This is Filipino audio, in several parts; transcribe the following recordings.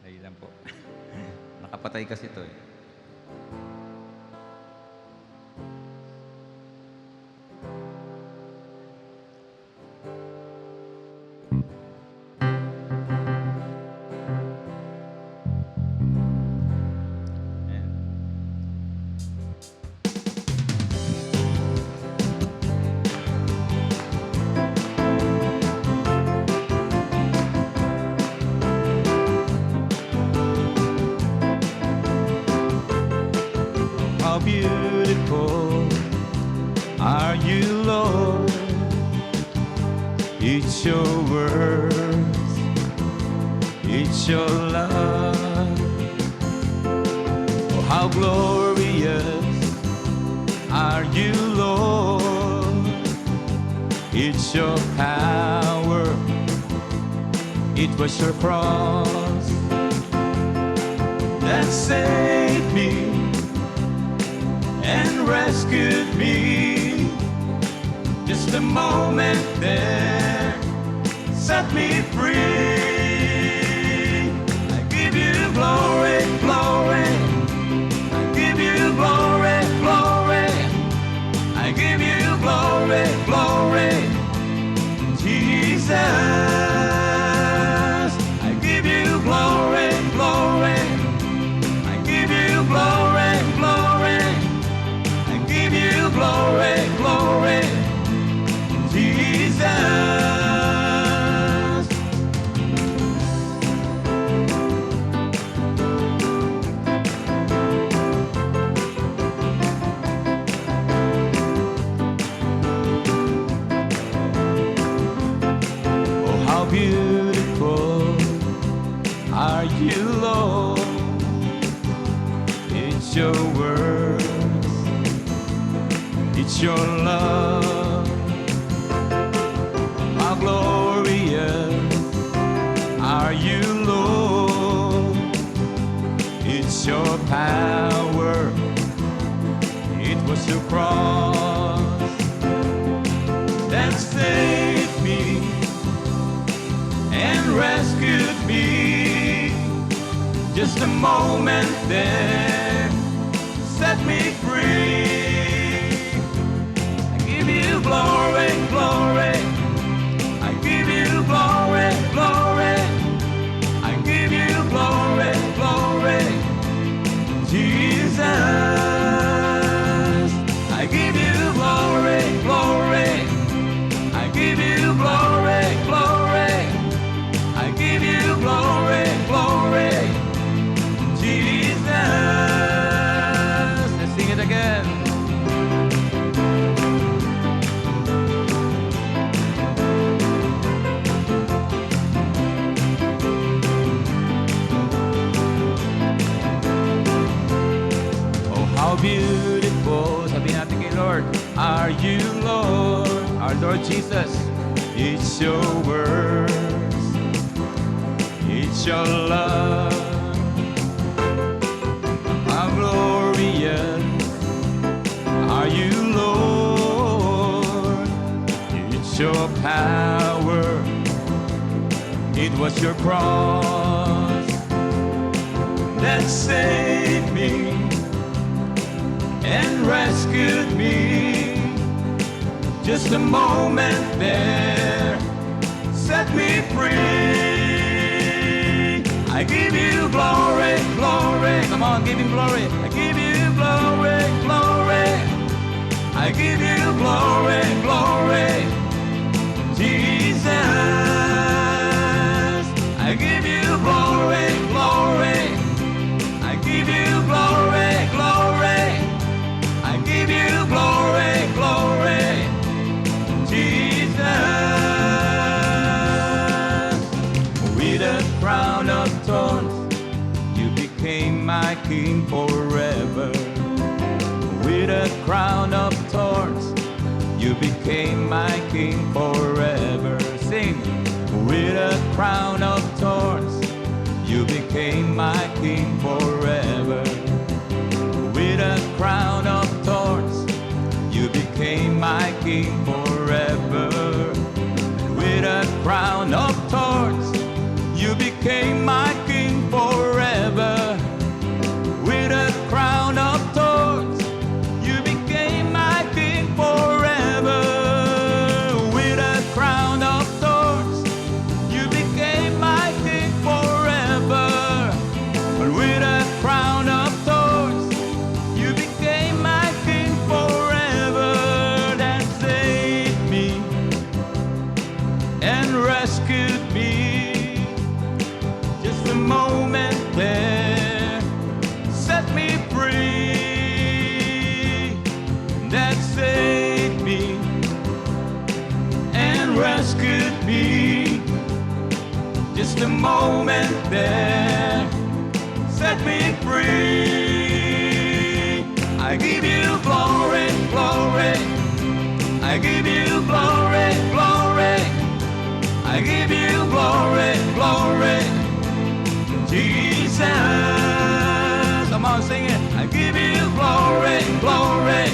Ayun lang po. Nakapatay kasi ito eh. Ayan. How beautiful are you, Lord? It's your words, it's your love. Oh, how glorious are you, Lord? It's your power, it was your cross that saved me and rescued me. Just a moment there set me free. I give you glory, glory. I give you glory, glory. I give you glory, glory. Jesus, I give you glory, glory. I give you glory, glory. I give you glory, glory. Jesus. Oh, how beautiful are you, Lord? It's your words, it's your love. How glorious are you, Lord? It's your power, it was your cross that saved me and rescued me. Just a moment there set me free. I give you glory, glory. I give you glory, glory. I give you glory, glory. Jesus, I give you glory, glory. I give you glory, glory. I give you glory, glory. Jesus, let's sing it again. How beautiful, sabi natin kay Lord, are you, Lord, our Lord Jesus. It's your words, it's your love. How glorious are you, Lord. It's your power, it was your cross that saved me and rescued me. Just a moment there set me free. I give you glory, glory. Come on, give him glory. I give you glory, glory. I give you glory, glory. Jesus, I give you glory, glory. I give you glory, glory. I give you glory, glory, Jesus. With a crown of thorns, you became my king forever. With a crown of thorns, you became my king forever. Sing. With a crown of thorns, you became my king forever. With a crown of thorns, you became my king forever. With a crown of thorns, you became my king forever. just a moment there set me free. I give you glory, glory. I give you glory, glory. I give you glory, glory. Jesus. Come on, sing it. I give you glory, glory.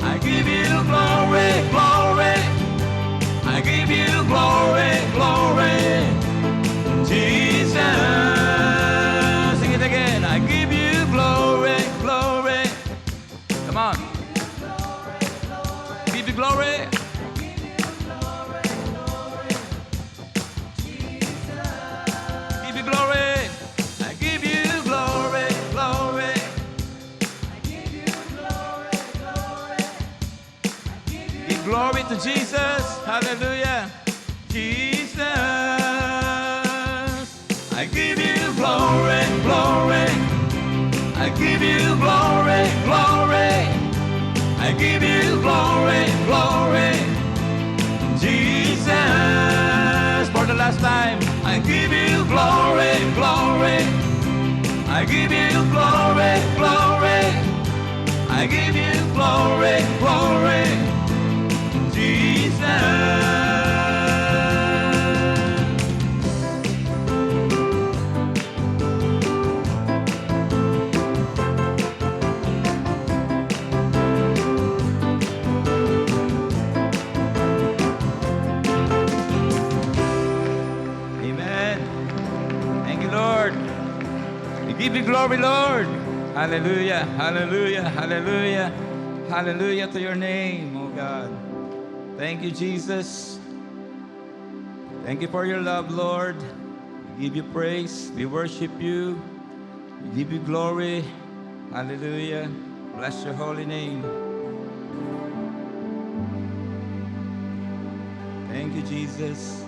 I give you glory, glory. I give you glory, glory. Jesus. Sing it again. I give you glory, glory. Come on. Give you glory. Give you glory. I give you glory, glory. Give glory to Jesus. Hallelujah. Jesus. I give you glory, glory. I give you glory, glory. I give you glory, glory. Jesus. For the last time, I give you glory, glory. I give you glory, glory. I give you glory, glory. Jesus. Give you glory, Lord. Hallelujah, hallelujah, hallelujah, hallelujah to your name, oh God. Thank you, Jesus. Thank you for your love, Lord. We give you praise. We worship you. We give you glory. Hallelujah. Bless your holy name. Thank you, Jesus.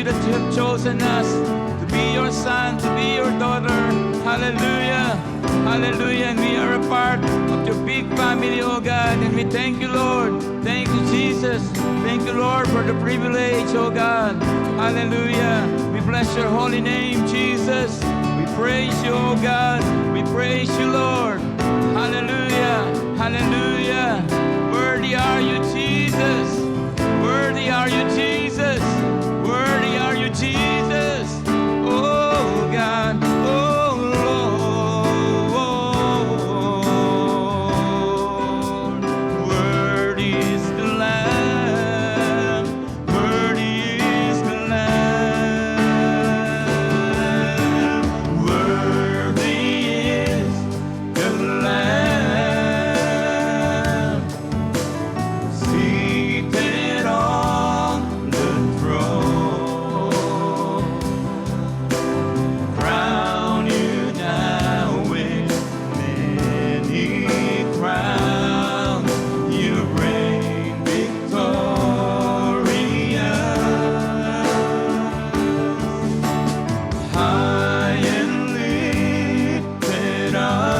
you that you have chosen us to be your son, to be your daughter. Hallelujah. Hallelujah. And we are a part of your big family, oh God. And we thank you, Lord. Thank you, Jesus. Thank you, Lord, for the privilege, oh God. Hallelujah. We bless your holy name, Jesus. We praise you, oh God. We praise you, Lord. Hallelujah. Hallelujah. Worthy are you, Jesus. Worthy are you, Jesus. Worthy are you, Jesus. Oh God. Oh Lord. Worthy is the Lamb. Worthy is the Lamb. Worthy is the Lamb. Seated on the throne, crown you now with many crowns. You reign victorious, high and lifted up.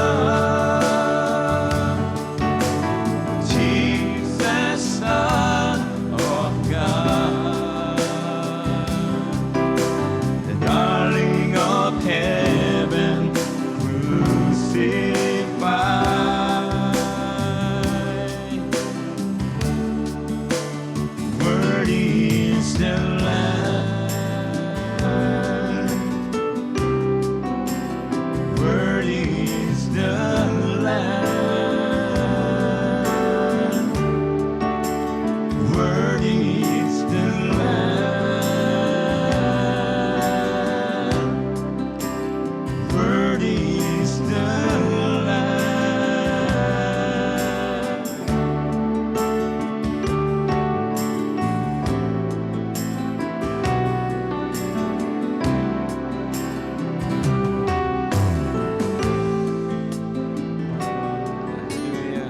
Jesus, Son of God, the darling of heaven, crucified. Worthy is the Lamb. Worthy is the Lamb. Worthy is the Lamb. Worthy is the Hallelujah.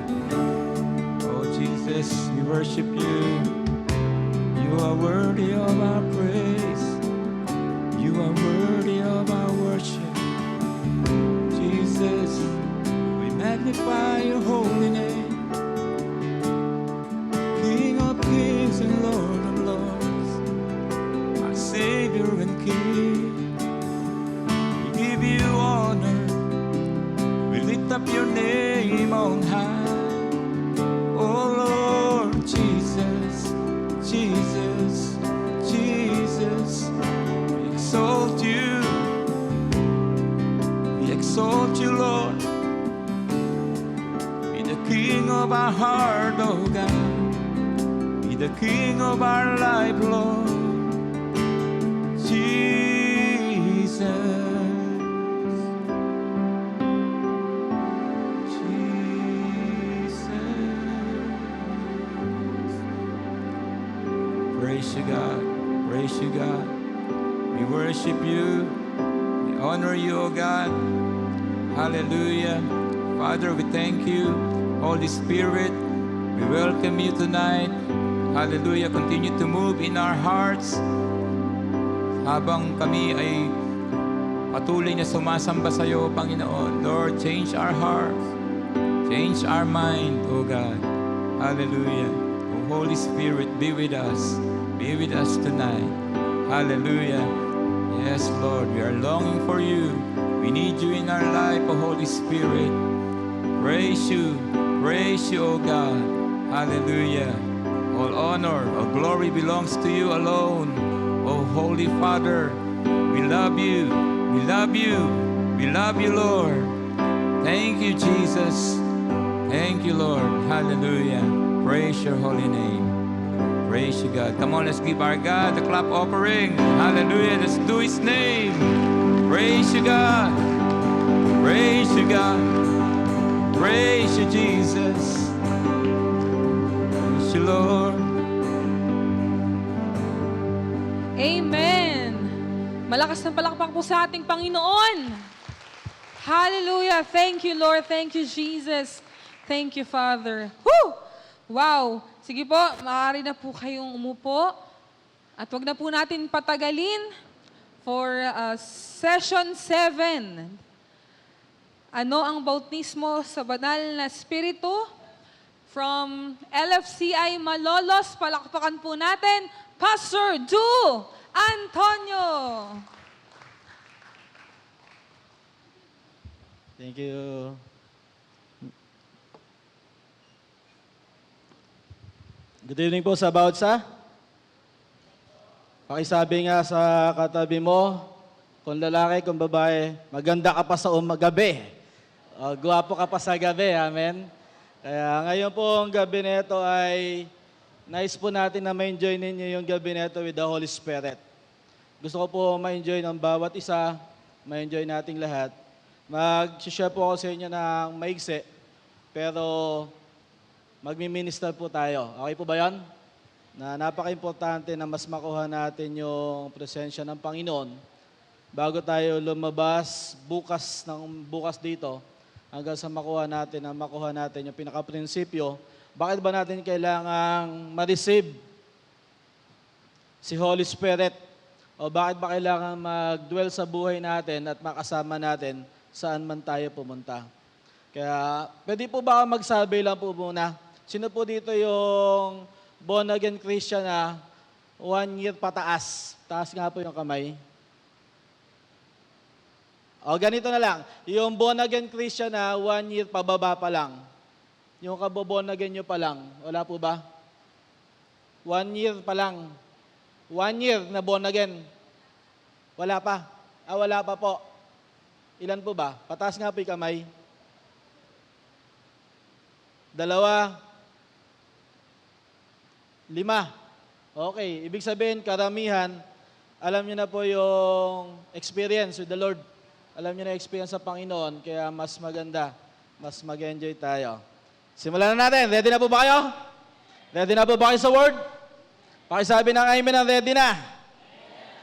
Oh Jesus, we worship you. You are worthy of our praise. You are worthy of our worship. Jesus, we magnify your holy name. King of kings and Lord of lords, our Savior and King. We give you honor. We lift up your name on high. Oh Lord Jesus, Jesus, Jesus, we exalt you. We exalt you, Lord. Be the King of our heart, oh God. Be the King of our life, Lord. Jesus. Praise you, God. Praise you, God. We worship you. We honor you, O God. Hallelujah. Father, we thank you. Holy Spirit, we welcome you tonight. Hallelujah. Continue to move in our hearts. Habang kami ay patuloy na sumasamba sa iyo, Panginoon. Lord, change our hearts. Change our mind, O God. Hallelujah. O Holy Spirit, be with us. Be with us tonight. Hallelujah. Yes, Lord, we are longing for you. We need you in our life, O Holy Spirit. Praise you, O God. Hallelujah. All honor, all glory belongs to you alone. O Holy Father, we love you. We love you. We love you, Lord. Thank you, Jesus. Thank you, Lord. Hallelujah. Praise your holy name. Praise you, God. Come on, let's give our God the clap offering. Hallelujah. Let's do his name. Praise you, God. Praise you, God. Praise you, Jesus. Praise you, Lord. Amen. Malakas na palakpak po sa ating Panginoon. Hallelujah. Thank you, Lord. Thank you, Jesus. Thank you, Father. Woo! Wow. Sige po, maaari na po kayong umupo. At wag na po natin patagalin for session 7. Ano ang bautismo sa banal na Espiritu? From LFCI Malolos, palakpakan po natin, Pastor Du Antonio. Thank you. Good evening po sa bawat isa. Pakisabi nga sa katabi mo, kung lalaki, kung babae, maganda ka pa sa gabi. Gwapo ka pa sa gabi, amen? Kaya ngayon po ang gabi nito ay nais po natin na ma-enjoy ninyo yung gabi nito with the Holy Spirit. Gusto ko po ma-enjoy ng bawat isa, ma-enjoy nating lahat. Mag-share po ako sa inyo ng maigsi, pero magmi-minister po tayo. Okay po ba yan? Na napaka-importante na mas makuha natin yung presensya ng Panginoon bago tayo lumabas bukas dito hanggang sa makuha natin yung pinaka-prinsipyo. Bakit ba natin kailangang ma-receive si Holy Spirit? O bakit ba kailangan mag-dwell sa buhay natin at makasama natin saan man tayo pumunta? Kaya pwede po ba magsabi lang po muna? Sino po dito yung born again Christian na 1 year pataas? Taas nga po yung kamay. O ganito na lang, yung born again Christian na 1 year pababa pa lang. Yung born again nyo pa lang, wala po ba? 1 year pa lang. 1 year na born again. Wala pa. Wala pa po. Ilan po ba? Pataas nga po yung kamay. 2, 5. Okay, ibig sabihin, karamihan, alam niyo na po yung experience with the Lord. Alam niyo na yung experience sa Panginoon, kaya mas maganda, mas mag-enjoy tayo. Simulan na natin. Ready na po ba kayo? Ready na po ba kayo sa Word? Pakisabi ng amen na ready na.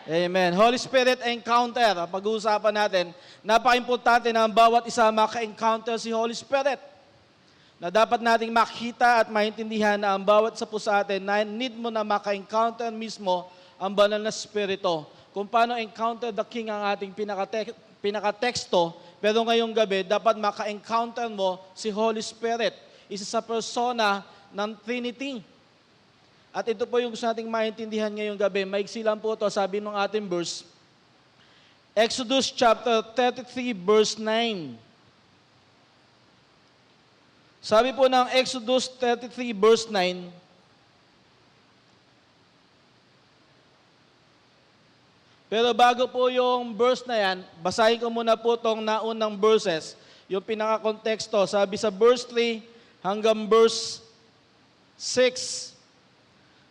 Amen. Holy Spirit encounter. Ang pag-uusapan natin, napaka-importante na ang bawat isa maka-encounter si Holy Spirit. Na dapat nating makita at maintindihan na ang bawat sa po sa atin na need mo na maka-encounter mismo ang banal na Espiritu. Kung paano encounter the King ang ating pinaka-teksto, pero ngayong gabi, dapat maka-encounter mo si Holy Spirit. Isa sa persona ng Trinity. At ito po yung gusto nating maintindihan ngayong gabi. Maiksi lang po ito, sabi ng ating verse. Exodus chapter 33 verse 9. Sabi po ng Exodus 33 verse 9, pero bago po yung verse na yan, basahin ko muna po itong naunang verses, yung pinaka-konteksto. Sabi sa verse 3 hanggang verse 6.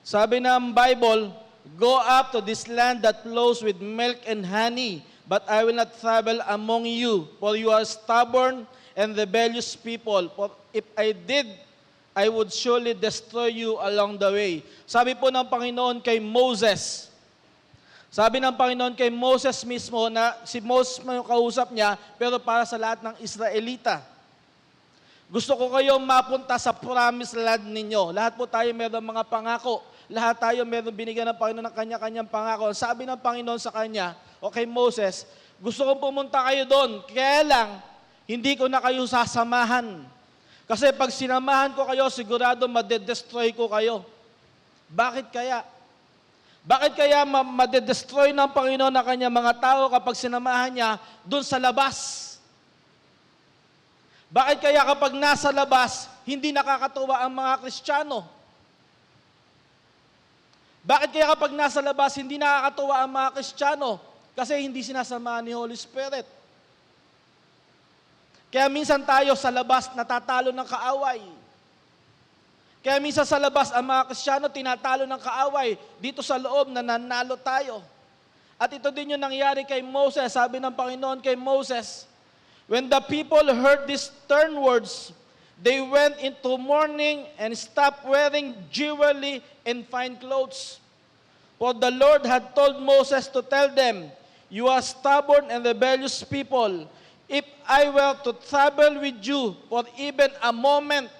Sabi ng Bible, go up to this land that flows with milk and honey, but I will not travel among you, for you are stubborn and rebellious people. For if I did, I would surely destroy you along the way. Sabi po ng Panginoon kay Moses. Sabi ng Panginoon kay Moses mismo na si Moses may kausap niya, pero para sa lahat ng Israelita. Gusto ko kayong mapunta sa promised land ninyo. Lahat po tayo meron mga pangako. Lahat tayo meron binigyan ng Panginoon ng kanya-kanyang pangako. Sabi ng Panginoon sa kanya, o kay Moses, gusto kong pumunta kayo doon. Kaya lang, hindi ko na kayo sasamahan. Kasi pag sinamahan ko kayo, sigurado madedestroy ko kayo. Bakit kaya? Bakit kaya madedestroy ng Panginoon na kanyang mga tao kapag sinamahan niya doon sa labas? Bakit kaya kapag nasa labas, hindi nakakatuwa ang mga Kristiyano? Bakit kaya kapag nasa labas, hindi nakakatuwa ang mga Kristiyano? Kasi hindi sinasamahan ni Holy Spirit. Kaya minsan tayo sa labas natatalo ng kaaway. Kaya minsan sa labas ang mga Kristiyano tinatalo ng kaaway. Dito sa loob nananalo tayo. At ito din yung nangyari kay Moses. Sabi ng Panginoon kay Moses, when the people heard these stern words, they went into mourning and stopped wearing jewelry and fine clothes. For the Lord had told Moses to tell them, you are stubborn and rebellious people. If I were to travel with you for even a moment,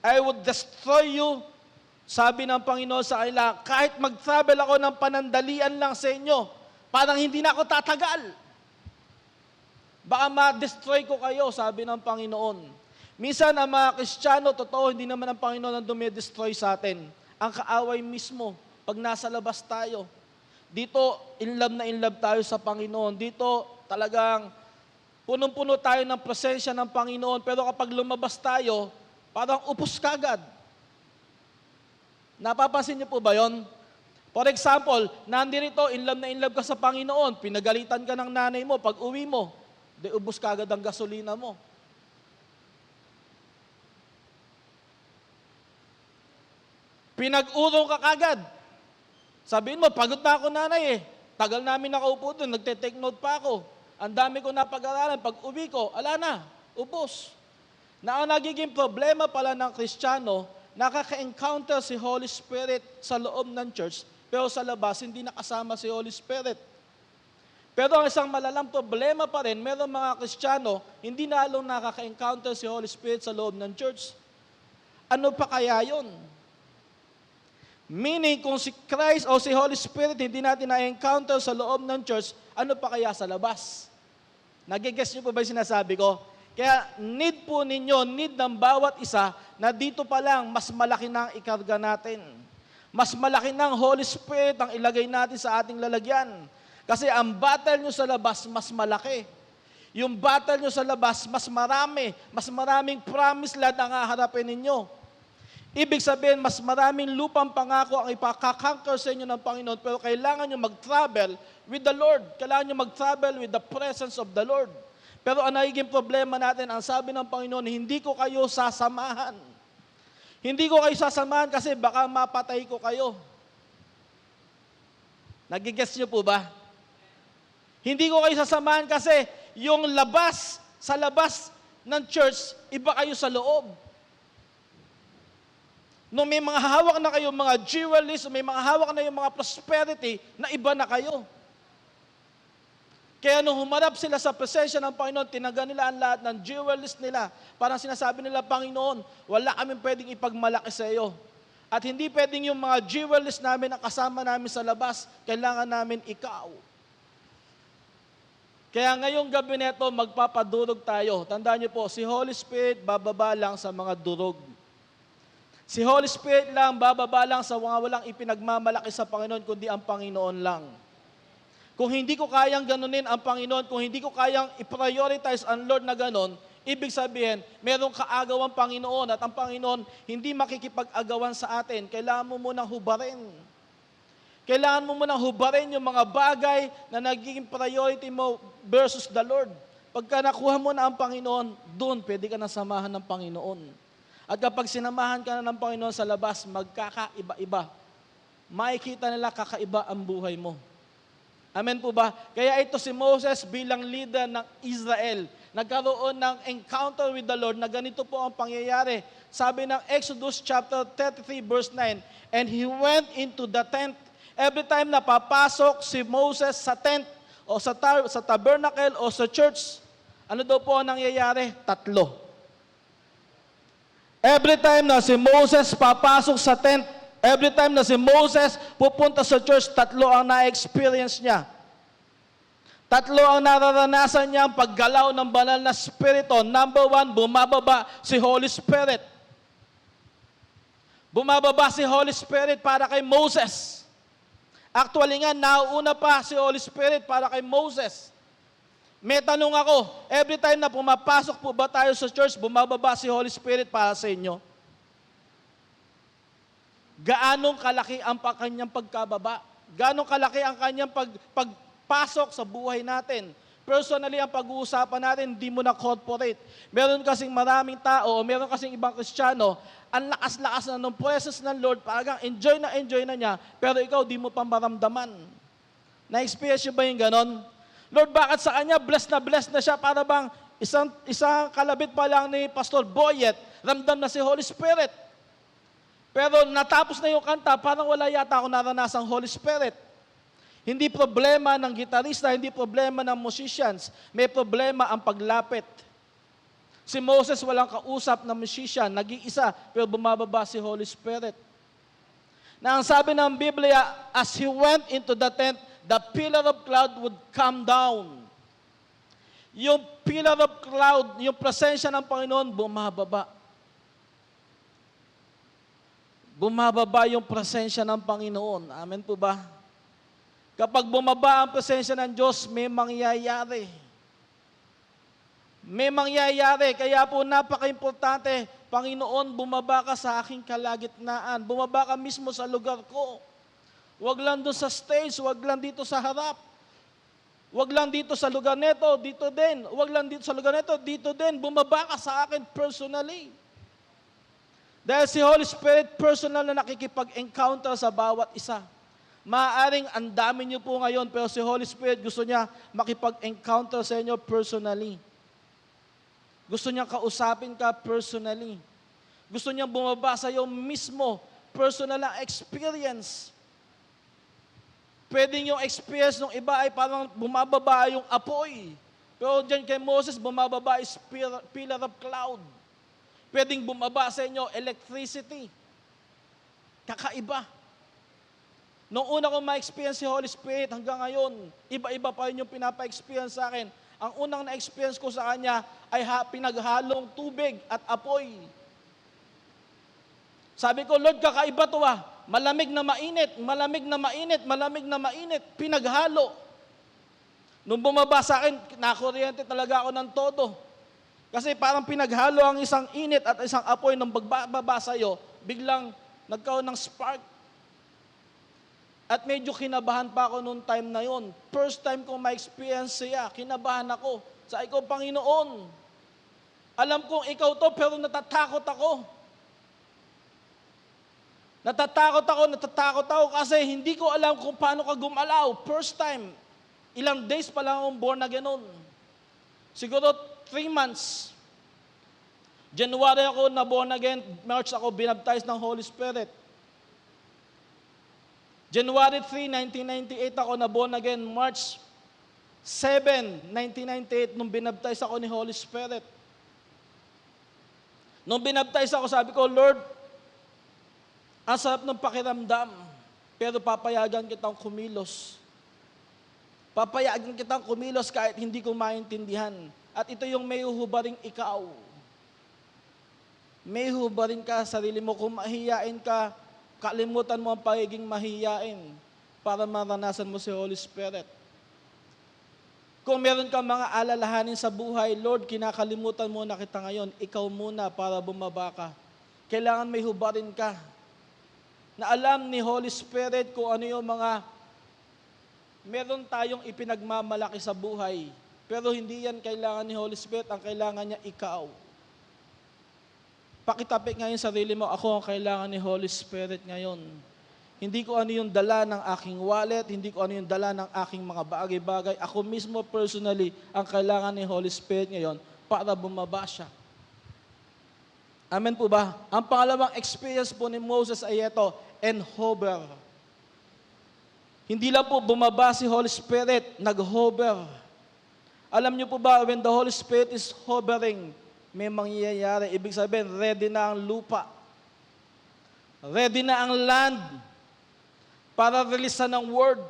I would destroy you Sabi ng Panginoon sa kanila, kahit mag-travel ako ng panandalian lang sa inyo, parang hindi na ako tatagal. Baka ma-destroy ko kayo, sabi ng Panginoon. Minsan ang mga Kristiyano, totoo, hindi naman ang Panginoon ang dumidestroy sa atin. Ang kaaway mismo, pag nasa labas tayo. Dito, in love tayo sa Panginoon. Dito, talagang punong-puno tayo ng presensya ng Panginoon. Pero kapag lumabas tayo, parang upos kagad. Napapansin niyo po ba yon? For example, nandirito, in love ka sa Panginoon. Pinagalitan ka ng nanay mo, pag uwi mo, di ubos kagad ang gasolina mo. Pinag-urong ka kagad. Sabihin mo, pagod na ako nanay eh. Tagal namin nakaupo doon, nagte-take note pa ako. Ang dami ko napag-aralan, pag uwi ko, ala na, ubos. Na ang nagiging problema pala ng Kristiyano, nakaka-encounter si Holy Spirit sa loob ng church, pero sa labas, hindi nakasama si Holy Spirit. Pero ang isang malalang problema pa rin, meron mga Kristiyano, hindi na along nakaka-encounter si Holy Spirit sa loob ng church. Ano pa kaya yon? Meaning, kung si Christ o si Holy Spirit hindi natin na-encounter sa loob ng church, ano pa kaya sa labas? Nagigess niyo po ba yung sinasabi ko? Kaya need po ninyo, need ng bawat isa na dito pa lang mas malaki na ang ikarga natin. Mas malaki na ang Holy Spirit ang ilagay natin sa ating lalagyan. Kasi ang battle nyo sa labas mas malaki. Yung battle nyo sa labas mas marami. Mas maraming promise land ang haharapin ninyo. Ibig sabihin, mas maraming lupang pangako ang ipakakanker sa inyo ng Panginoon, pero kailangan nyo mag-travel with the Lord. Kailangan nyo mag-travel with the presence of the Lord. Pero ang nagiging problema natin, ang sabi ng Panginoon, hindi ko kayo sasamahan. Hindi ko kayo sasamahan kasi baka mapatay ko kayo. Nagigets nyo po ba? Hindi ko kayo sasamahan kasi yung labas, sa labas ng church, iba kayo sa loob. Nung may mga hawak na kayo, mga jewelries, may mga hawak na yung mga prosperity, na iba na kayo. Kaya nung humarap sila sa presensya ng Panginoon, tinaga nila ang lahat ng jewelries nila. Parang sinasabi nila, Panginoon, wala kami pwedeng ipagmalaki sa iyo. At hindi pwedeng yung mga jewelries namin ang kasama namin sa labas, kailangan namin ikaw. Kaya ngayong gabi neto, magpapadurog tayo. Tandaan niyo po, si Holy Spirit bababa lang sa mga durog. Si Holy Spirit lang, bababa lang sa mga walang ipinagmamalaki sa Panginoon, kundi ang Panginoon lang. Kung hindi ko kayang ganunin ang Panginoon, kung hindi ko kayang i-prioritize ang Lord na ganon, ibig sabihin, merong kaagawan Panginoon at ang Panginoon hindi makikipag-agawan sa atin. Kailangan mo munang hubarin. Kailangan mo munang hubarin yung mga bagay na nagiging priority mo versus the Lord. Pagka nakuha mo na ang Panginoon, doon pwede ka na samahan ng Panginoon. At kapag sinamahan ka na ng Panginoon sa labas, magkakaiba-iba. Makikita nila kakaiba ang buhay mo. Amen po ba? Kaya ito si Moses bilang leader ng Israel, nagkaroon ng encounter with the Lord na ganito po ang pangyayari. Sabi ng Exodus chapter 33 verse 9, and he went into the tent. Every time na papasok si Moses sa tent o sa tabernacle o sa church, ano daw po ang nangyayari? 3. Every time na si Moses papasok sa tent, every time na si Moses pupunta sa church, 3 ang na-experience niya. 3 ang nararanasan niya ang paggalaw ng banal na spirito. Number 1, bumababa si Holy Spirit. Bumababa si Holy Spirit para kay Moses. Actually nga, nauuna pa si Holy Spirit para kay Moses. May tanong ako, every time na pumapasok po ba tayo sa church, bumababa si Holy Spirit para sa inyo? Gaanong kalaki ang kanyang pagkababa? Gaanong kalaki ang kanyang pagpasok sa buhay natin? Personally, ang pag-uusapan natin, hindi mo na corporate. Meron kasing maraming tao, o meron kasing ibang Kristiyano, ang lakas-lakas na ng presence ng Lord, parang enjoy na niya, pero ikaw di mo pa maramdaman. Na-experience niyo ba yung ganon? Lord, bakit sa kanya blessed na siya para bang isang kalabit pa lang ni Pastor Boyet, ramdam na si Holy Spirit. Pero natapos na yung kanta, parang wala yata ako naranasang Holy Spirit. Hindi problema ng gitarista, hindi problema ng musicians, may problema ang paglapit. Si Moses walang kausap na musician, nag-iisa, pero bumababa si Holy Spirit. Na ang sabi ng Biblia, as he went into the tent, the pillar of cloud would come down. Yung pillar of cloud, yung presensya ng Panginoon, bumababa. Bumababa yung presensya ng Panginoon. Amen po ba? Kapag bumaba ang presensya ng Diyos, may mangyayari. May mangyayari. Kaya po napaka-importante, Panginoon, bumaba ka sa aking kalagitnaan. Bumaba ka mismo sa lugar ko. Huwag lang doon sa stage, huwag lang dito sa harap. Huwag lang dito sa lugar neto, dito din. Huwag lang dito sa lugar neto, dito din. Bumaba ka sa akin personally. Dahil si Holy Spirit personal na nakikipag-encounter sa bawat isa. Maaaring ang dami niyo po ngayon, pero si Holy Spirit gusto niya makipag-encounter sa inyo personally. Gusto niya kausapin ka personally. Gusto niya bumaba sa iyo mismo, personal na experience. Pwedeng yung experience ng iba ay parang bumababa yung apoy. Pero dyan kay Moses, bumababa is pillar of cloud. Pwedeng bumaba sa inyo electricity. Kakaiba. Nung una ko ma-experience si Holy Spirit hanggang ngayon, iba-iba pa rin yung pinapa-experience sa akin. Ang unang na-experience ko sa Kanya ay pinaghalong tubig at apoy. Sabi ko, Lord, kakaiba to ah. Malamig na mainit, malamig na mainit, malamig na mainit. Pinaghalo. Nung bumaba sa akin, nakuryente talaga ako ng todo. Kasi parang pinaghalo ang isang init at isang apoy nung bagbaba sa'yo, biglang nagkaroon ng spark. At medyo kinabahan pa ako noong time na yon. First time kong ma-experience siya, kinabahan ako. Sa ikaw, Panginoon, alam kong ikaw to, pero natatakot ako. Natatakot ako kasi hindi ko alam kung paano ka gumalaw. First time, ilang days pa lang akong born again noon. Siguro 3 months. January ako na born again, March ako binaptize ng Holy Spirit. January 3, 1998 ako na born again. March 7, 1998, nung binaptize ako ni Holy Spirit. Nung binaptize ako, sabi ko, Lord, ang sarap ng pakiramdam, pero papayagan kitang kumilos. Papayagan kitang kumilos kahit hindi ko maintindihan. At ito yung may hubaring ikaw. May hubaring ka sa sarili mo. Kung mahiyain ka, kalimutan mo ang pagiging mahiyain para maranasan mo si Holy Spirit. Kung meron kang mga alalahanin sa buhay, Lord, kinakalimutan mo na kita ngayon. Ikaw muna para bumaba ka. Kailangan may hubarin ka. Na alam ni Holy Spirit kung ano yung mga meron tayong ipinagmamalaki sa buhay. Pero hindi yan kailangan ni Holy Spirit, ang kailangan niya ikaw. Pakitapik ngayon sarili mo, ako ang kailangan ni Holy Spirit ngayon. Hindi ko ano yung dala ng aking wallet, hindi ko ano yung dala ng aking mga bagay-bagay. Ako mismo personally, ang kailangan ni Holy Spirit ngayon para bumaba siya. Amen po ba? Ang pangalawang experience po ni Moses ay ito, and hover. Hindi lang po bumaba si Holy Spirit, nag-hover. Alam niyo po ba, when the Holy Spirit is hovering, may mangyayari. Ibig sabihin, ready na ang lupa. Ready na ang land para releasean ng word.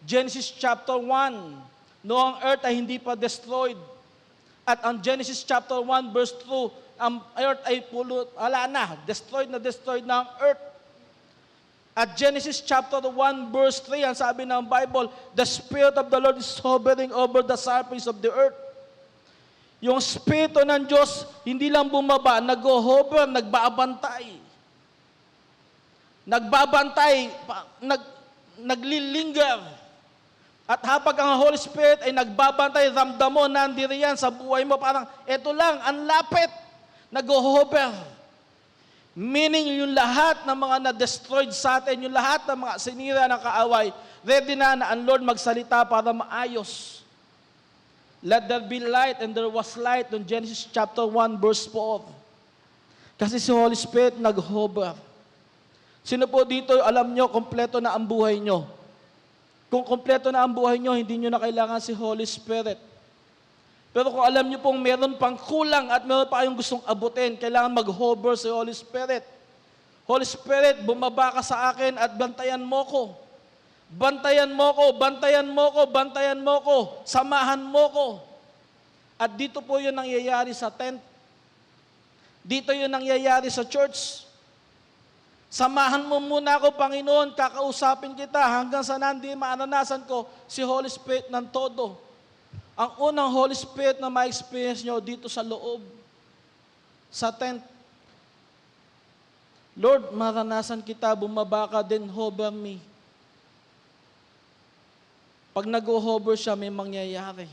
Genesis chapter 1, noong ang earth ay hindi pa destroyed. At ang Genesis chapter 1 verse 2, ang earth ay wala na, destroyed na ang earth. At Genesis chapter 1 verse 3, ang sabi ng Bible, the Spirit of the Lord is hovering over the surface of the earth. Yung Espiritu ng Diyos, hindi lang bumaba, nag-hover, nagbabantay. Naglilinger. At habang ang Holy Spirit ay nagbabantay, ramdam mo, nandiriyan sa buhay mo, parang, eto lang, ang lapit, nag-hover. Meaning, yung lahat ng mga na-destroyed sa atin, yung lahat ng mga sinira ng kaaway, ready na ang Lord magsalita para maayos. Let there be light, and there was light in Genesis chapter 1 verse 4. Kasi si Holy Spirit nag-hover. Sino po dito, alam nyo, kompleto na ang buhay nyo? Kung kompleto na ang buhay nyo, hindi nyo na kailangan si Holy Spirit. Pero kung alam nyo pong meron pang kulang at meron pa kayong gustong abutin, kailangan mag-hover si Holy Spirit. Holy Spirit, bumaba ka sa akin at bantayan mo ko. Bantayan mo ko, bantayan mo ko, bantayan mo ko, samahan mo ko. At dito po yun nangyayari sa tent. Dito yun nangyayari sa church. Samahan mo muna ako, Panginoon, kakausapin kita hanggang sa nandi maananasan ko si Holy Spirit ng todo. Ang unang Holy Spirit na ma-experience nyo dito sa loob, sa tent. Lord, maranasan kita, bumaba ka din, hover me. Pag nag-hover siya, may mangyayari.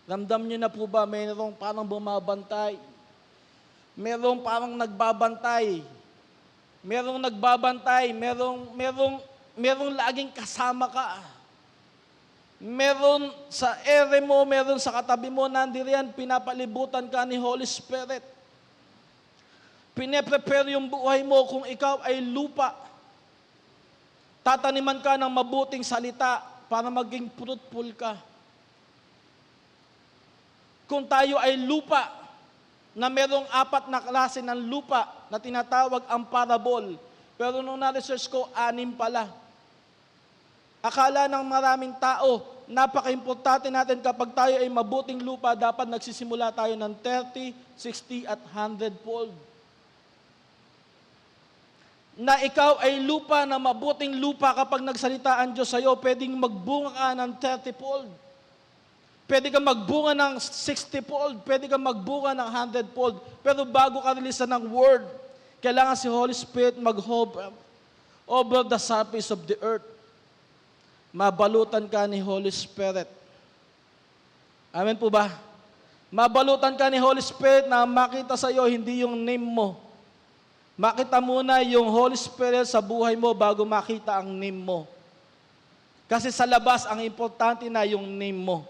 Ramdam niyo na po ba, mayroong parang bumabantay? Merong parang nagbabantay. Merong nagbabantay. Merong laging kasama ka. Meron sa ere mo, meron sa katabi mo, nandiriyan, pinapalibutan ka ni Holy Spirit. Pine-prepare yung buhay mo kung ikaw ay lupa. Tataniman ka ng mabuting salita para maging fruitful ka. Kung tayo ay lupa, na merong 4 na klase ng lupa na tinatawag ang parabol, pero nung na-research ko, 6 pala. Akala ng maraming tao, napaka-importante natin kapag tayo ay mabuting lupa, dapat nagsisimula tayo ng 30, 60 at 100-fold. Na ikaw ay lupa na mabuting lupa kapag nagsalita ang Diyos sa'yo, pwedeng magbunga ka ng 30-fold. Pwede kang magbunga ng 60-fold, pwede kang magbunga ng 100-fold. Pero bago ka release ng word, kailangan si Holy Spirit mag-hover over the surface of the earth. Mabalutan ka ni Holy Spirit. Amen po ba? Mabalutan ka ni Holy Spirit na makita sa iyo hindi yung name mo. Makita muna yung Holy Spirit sa buhay mo bago makita ang name mo. Kasi sa labas, ang importante na yung name mo.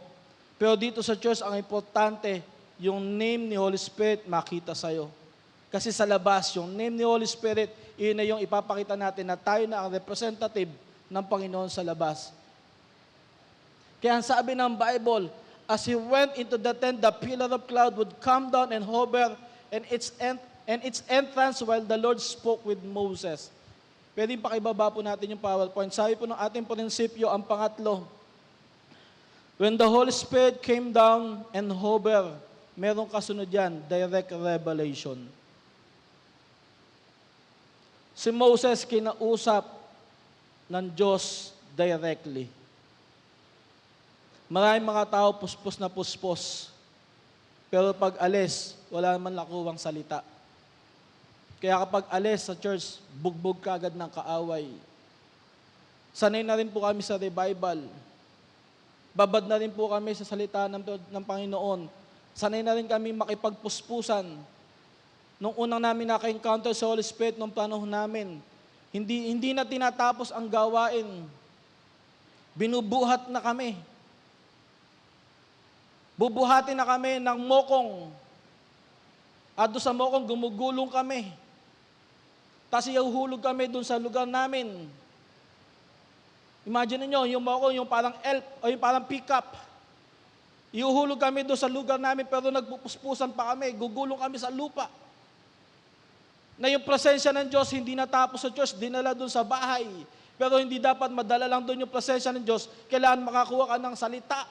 Pero dito sa church, ang importante, yung name ni Holy Spirit makita sa iyo. Kasi sa labas, yung name ni Holy Spirit, yun na yung ipapakita natin na tayo na ang representative ng Panginoon sa labas. Kaya ang sabi ng Bible, as He went into the tent, the pillar of cloud would come down and hover and its entrance while the Lord spoke with Moses. Pwede pakibaba po natin yung PowerPoint. Sabi po ng ating prinsipyo, ang pangatlo, when the Holy Spirit came down and hover, merong kasunod yan, direct revelation. Si Moses kinausap ng Diyos directly. Maraming mga tao puspos na puspos. Pero pag alis, wala naman nakuwang salita. Kaya kapag alis sa church, bugbog ka agad ng kaaway. Sanay na rin po kami sa revival. Babad na rin po kami sa salita ng Panginoon. Sanay na rin kami makipagpuspusan. Nung unang namin naka-encounter sa Holy Spirit nung panahon namin, hindi na tinatapos ang gawain. Binubuhat na kami. Bubuhatin na kami ng mokong. At doon sa mokong, gumugulong kami. Tapos ihuhulog kami doon sa lugar namin. Imagine niyo yung mokong, yung parang elf, o yung parang pick-up. Ihuhulog kami doon sa lugar namin, pero nagpupuspusan pa kami. Gugulong kami sa lupa. Na yung presensya ng Diyos hindi natapos sa church, dinala doon sa bahay. Pero hindi dapat madala lang doon yung presensya ng Diyos. Kailangan makakuha ka ng salita.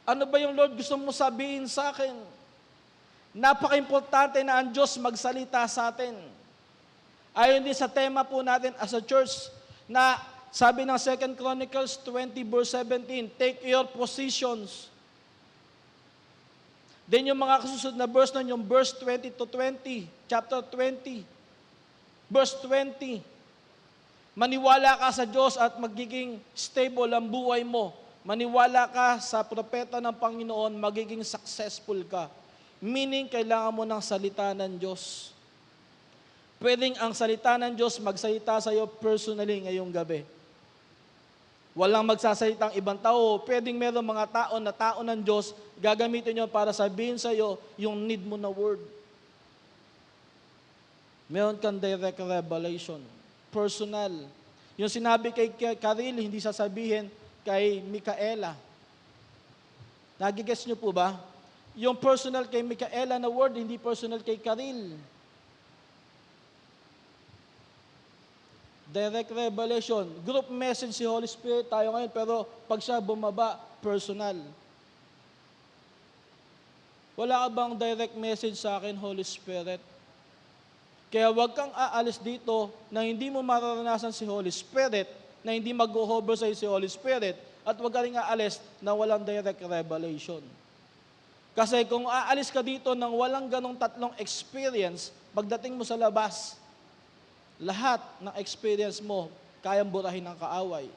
Ano ba yung Lord gusto mo sabihin sa akin? Napaka-importante na ang Diyos magsalita sa atin. Ayon din sa tema po natin as a church, na sabi ng 2 Chronicles 20 verse 17, take your positions. Then yung mga kasusunod na verse nun, yung verse 20 to 20, chapter 20, verse 20, maniwala ka sa Diyos at magiging stable ang buhay mo. Maniwala ka sa propeta ng Panginoon, magiging successful ka. Meaning, kailangan mo ng salita ng Diyos. Pwedeng ang salita ng Diyos magsalita sa iyo personally ngayong gabi. Walang magsasalitang ibang tao. Pwedeng meron mga tao na tao ng Diyos, gagamitin nyo para sabihin sa iyo yung need mo na word. Meron kang direct revelation. Personal. Yung sinabi kay Karil, hindi sasabihin kay Micaela. Nagigets nyo po ba? Yung personal kay Micaela na word, hindi personal kay Karil. direct revelation. Group message si Holy Spirit tayo ngayon, pero pag siya bumaba, personal. Wala ka bang direct message sa akin, Holy Spirit? Kaya huwag kang aalis dito na hindi mo mararanasan si Holy Spirit, na hindi mag-hover sa'yo si Holy Spirit, at huwag ka rin aalis na walang direct revelation. Kasi kung aalis ka dito nang walang ganong tatlong experience, pagdating mo sa labas, lahat ng experience mo, kayang burahin ng kaaway.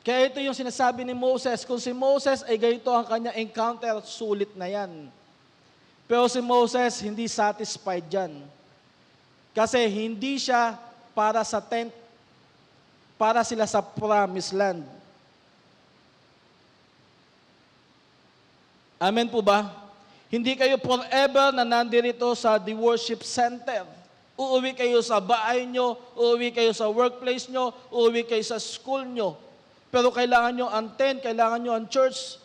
Kaya ito yung sinasabi ni Moses, kung si Moses ay ganito ang kanya encounter, sulit na yan. Pero si Moses hindi satisfied dyan. Kasi hindi siya para sa tent, para sila sa promised land. Amen po ba? Hindi kayo forever na nandirito sa the worship center. Uuwi kayo sa bahay nyo, uuwi kayo sa workplace nyo, uuwi kayo sa school nyo. Pero kailangan nyo ang tent, kailangan nyo ang church,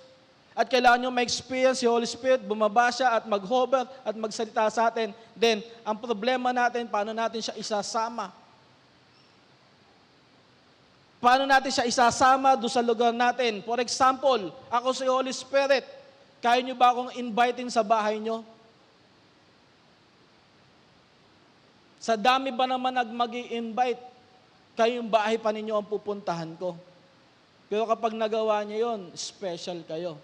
at kailangan nyo ma-experience si Holy Spirit, bumaba siya at mag-hover at magsalita sa atin. Then, ang problema natin, paano natin siya isasama? Paano natin siya isasama doon sa lugar natin? For example, ako si Holy Spirit, kaya nyo ba akong inviting sa bahay nyo? Sa dami ba naman mag-i-invite, kayong bahay pa ninyo ang pupuntahan ko. Pero kapag nagawa nyo yon, special kayo.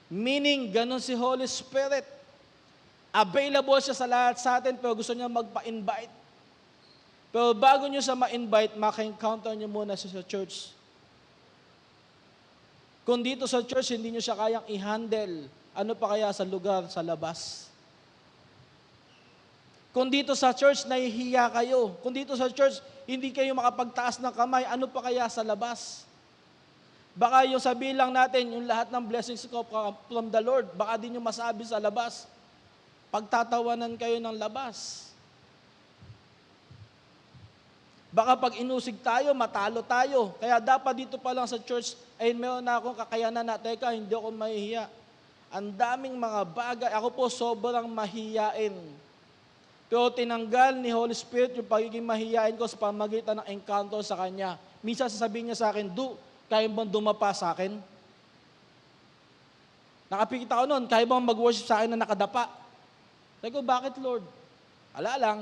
Meaning, ganun si Holy Spirit. Available siya sa lahat sa atin, pero gusto niya magpa-invite. Pero bago nyo sa ma-invite, maka-encounter nyo muna siya sa church. Kung dito sa church, hindi nyo siya kayang i-handle, ano pa kaya sa lugar, sa labas? Kung dito sa church, nahihiya kayo. Kung dito sa church, hindi kayo makapagtaas ng kamay, ano pa kaya sa labas? Baka yung sabihin lang natin, yung lahat ng blessings ko from the Lord, baka di nyo masabi sa labas. Pagtatawanan kayo ng labas. Baka pag inusig tayo, matalo tayo. Kaya dapat dito pa lang sa church, ay meron na akong kakayanan na, teka, hindi ako mahihiya. Ang daming mga bagay, ako po sobrang mahiyain. Pero tinanggal ni Holy Spirit yung pagiging mahiyain ko sa pamagitan ng encounter sa Kanya. Minsan sasabihin niya sa akin, kaya bang dumapa sa akin? Nakapikita ko noon, kaya bang mag-worship sa akin na nakadapa? Sabi ko, bakit Lord? Ala lang.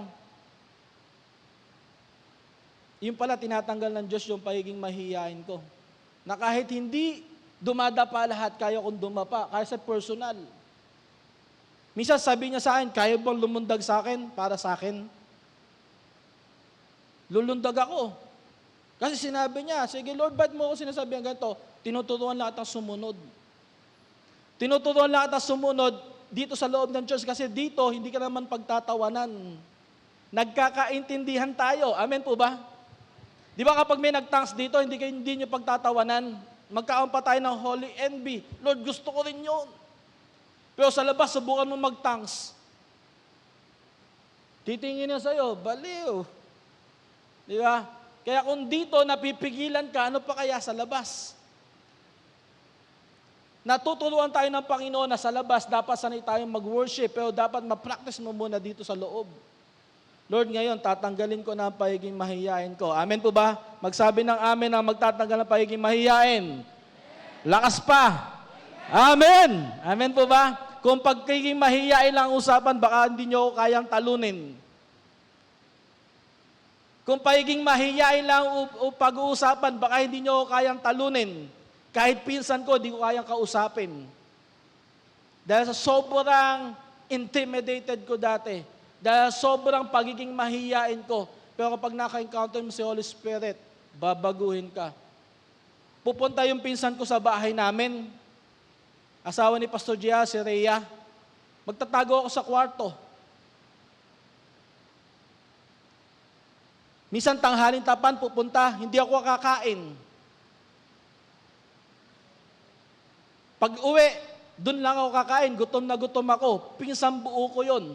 Yung pala, tinatanggal ng Diyos yung pagiging mahiyain ko. Na kahit hindi dumadapa lahat, kaya kong dumapa, kaya sa personal. Minsan sabi niya sa akin, kaya bang lumundag sa akin para sa akin? Lulundag ako. Kasi sinabi niya, sige Lord, ba't mo ako sinasabihan ganito? Tinuturuan lahat ang sumunod. Tinuturuan lahat ang sumunod dito sa loob ng church kasi dito, hindi ka naman pagtatawanan. Nagkakaintindihan tayo. Amen po ba? Di ba kapag may nag-thanks dito, hindi nyo pagtatawanan. Magkaon pa tayo ng holy envy. Lord, gusto ko rin yun. Pero sa labas, subukan mo mag-thanks. Titingin niya sa'yo, baliw. Di ba? Kaya kung dito napipigilan ka, ano pa kaya sa labas? Natuturuan tayo ng Panginoon na sa labas, dapat sanay tayong mag-worship, pero dapat ma-practice mo muna dito sa loob. Lord, ngayon, tatanggalin ko na ang pagiging mahiyain ko. Amen po ba? Magsabi ng amen ang magtatanggal ng pagiging mahiyain. Lakas pa. Amen! Amen po ba? Kung pagiging mahiyain lang usapan, baka hindi nyo kayang talunin. Kung pagiging mahiyain lang pag-uusapan, baka hindi nyo kayang talunin. Kahit pinsan ko, di ko kayang kausapin. Dahil sa sobrang intimidated ko dati. Dahil sobrang pagiging mahiyain ko. Pero kapag naka-encounter mo si Holy Spirit, babaguhin ka. Pupunta yung pinsan ko sa bahay namin. Asawa ni Pastor Gia, si Rhea. Magtatago ako sa kwarto. Minsan tanghaling tapan, pupunta, hindi ako kakain. Pag uwi, doon lang ako kakain, gutom na gutom ako. Pinsan buo ko yon.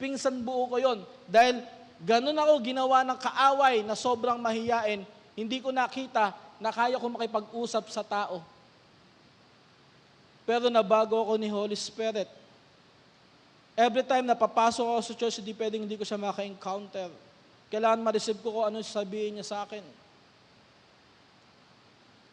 Pinsan buo ko yon. Dahil ganun ako ginawa ng kaaway na sobrang mahiyain, hindi ko nakita na kaya ko makipag-usap sa tao. Pero nabago ako ni Holy Spirit. Every time na papasok ako sa church, hindi pwedeng hindi ko siya maka-encounter. Kailangan ma-receive ko kung ano sabihin niya sa akin.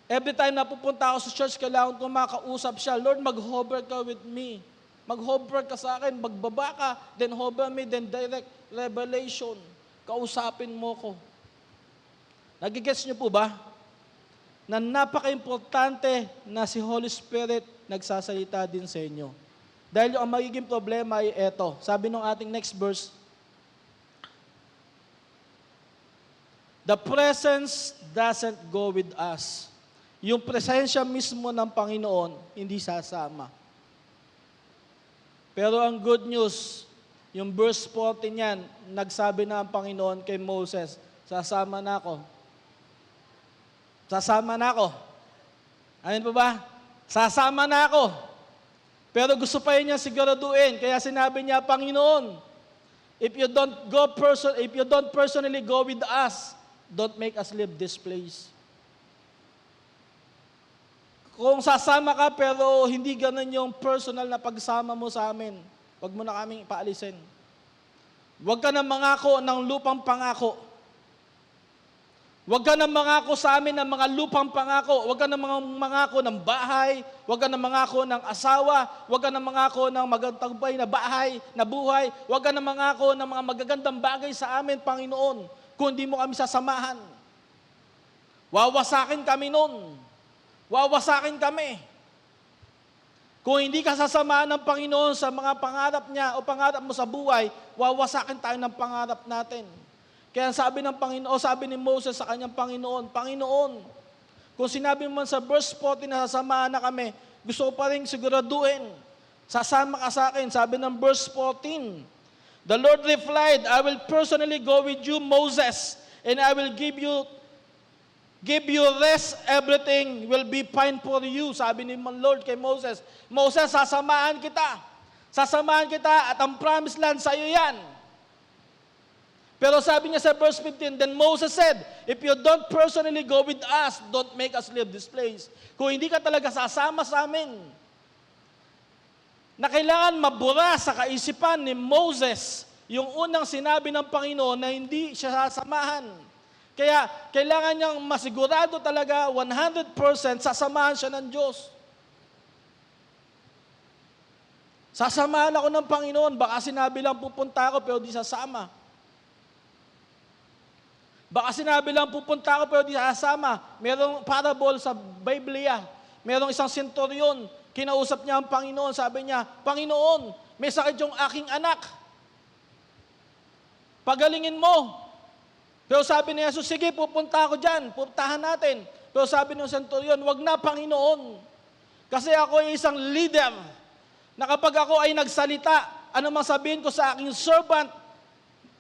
Every time na pupunta ako sa church, kailangan ko makausap siya. Lord, mag-hover ka with me. Mag-hover ka sa akin, magbaba ka, then hover me, then direct revelation. Kausapin mo ko. Nagigets niyo po ba? Na napaka-importante na si Holy Spirit nagsasalita din sa inyo. Dahil ang magiging problema ay eto. Sabi nung ating next verse, the presence doesn't go with us. Yung presensya mismo ng Panginoon, hindi sasama. Pero ang good news, yung verse 14 yan, nagsabi na ang Panginoon kay Moses, sasama na ako. Sasama na ako. Amin po ba? Sasama na ako. Pero gusto pa niya siguraduhin, kaya sinabi niya, Panginoon, if you don't personally go with us, don't make us leave this place. Kung sasama ka pero hindi ganun yung personal na pagsama mo sa amin, wag mo na kaming paalisin. Wag ka na mangako ng lupang pangako. Wag ka na mangako sa amin ng mga lupang pangako. Wag ka na mangako ng bahay. Wag ka na mangako ng asawa. Wag ka na mangako ng magandang bahay, na buhay. Wag ka na mangako ng mga magagandang bagay sa amin, Panginoon, kung hindi mo kami sasamahan. Wawasakin kami nun. Wawasakin kami. Kung hindi ka sasamahan ng Panginoon sa mga pangarap niya o pangarap mo sa buhay, wawasakin tayo ng pangarap natin. Kaya sabi ng Panginoon, sabi ni Moses sa kanyang Panginoon, Panginoon, kung sinabi mo sa verse 14 na sasamahan na kami, gusto ko pa rin siguraduhin, sasama ka sa akin. Sabi ng verse 14, the Lord replied, I will personally go with you, Moses, and I will give you rest, everything will be fine for you. Sabi ni Lord kay Moses, Moses, sasamahan kita. Sasamahan kita at ang promised land sa iyo yan. Pero sabi niya sa verse 15, then Moses said, if you don't personally go with us, don't make us leave this place. Kung hindi ka talaga sasama sa amin, na kailangan mabura sa kaisipan ni Moses yung unang sinabi ng Panginoon na hindi siya sasamahan. Kaya kailangan niyang masigurado talaga 100% sasamahan siya ng Diyos. Sasamahan ako ng Panginoon, baka sinabi lang pupunta ako pero di sasama. Baka sinabi lang pupunta ako pero di sasama. Merong parable sa Biblia. Merong isang senturyon, kinausap niya ang Panginoon, sabi niya, Panginoon, may sakit yung aking anak. Pagalingin mo. Pero sabi ni Jesus, sige, pupunta ako dyan, puntahan natin. Pero sabi ng senturyon, wag na, Panginoon. Kasi ako ay isang leader, na kapag ako ay nagsalita, ano mang sabihin ko sa aking servant,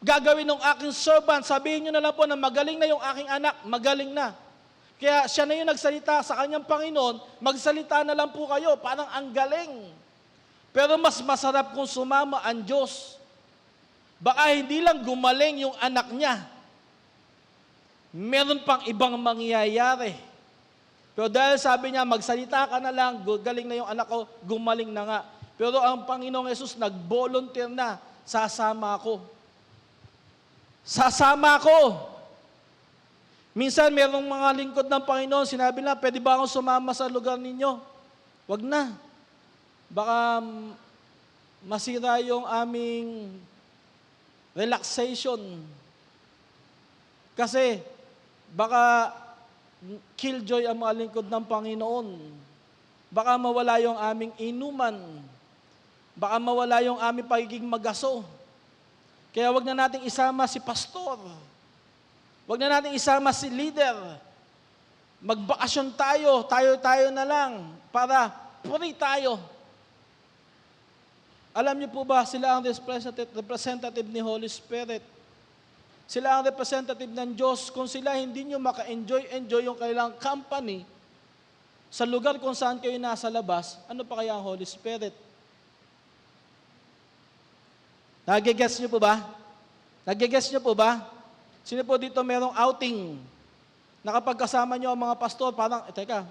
gagawin ng aking servant, sabihin nyo na lang po na magaling na yung aking anak, magaling na. Kaya siya na yung nagsalita sa kanyang Panginoon, magsalita na lang po kayo, parang ang galing. Pero mas masarap kung sumama ang Diyos. Baka hindi lang gumaling yung anak niya, meron pang ibang mangyayari. Pero dahil sabi niya, magsalita ka na lang, galing na yung anak ko, gumaling na nga. Pero ang Panginoong Yesus nag-volunteer na, sasama ako. Sasama ako. Minsan, merong mga lingkod ng Panginoon, sinabi na, pwede ba akong sumama sa lugar ninyo? Wag na. Baka masira yung aming relaxation. Kasi, baka killjoy ang mga lingkod ng Panginoon. Baka mawala yung aming inuman. Baka mawala yung aming pagiging magaso. Kaya wag na nating isama si pastor. Wag na nating isama si leader. Magbakasyon tayo, tayo na lang para puri tayo. Alam niyo po ba, sila ang representative ni Holy Spirit. Sila ang representative ng Diyos. Kung sila hindi nyo maka-enjoy yung kailang company sa lugar kung saan kayo nasa labas, ano pa kaya ang Holy Spirit? Nagigets nyo po ba? Nagigets nyo po ba? Sino po dito merong outing? Na kapag kasama nyo ang mga pastor, parang, teka,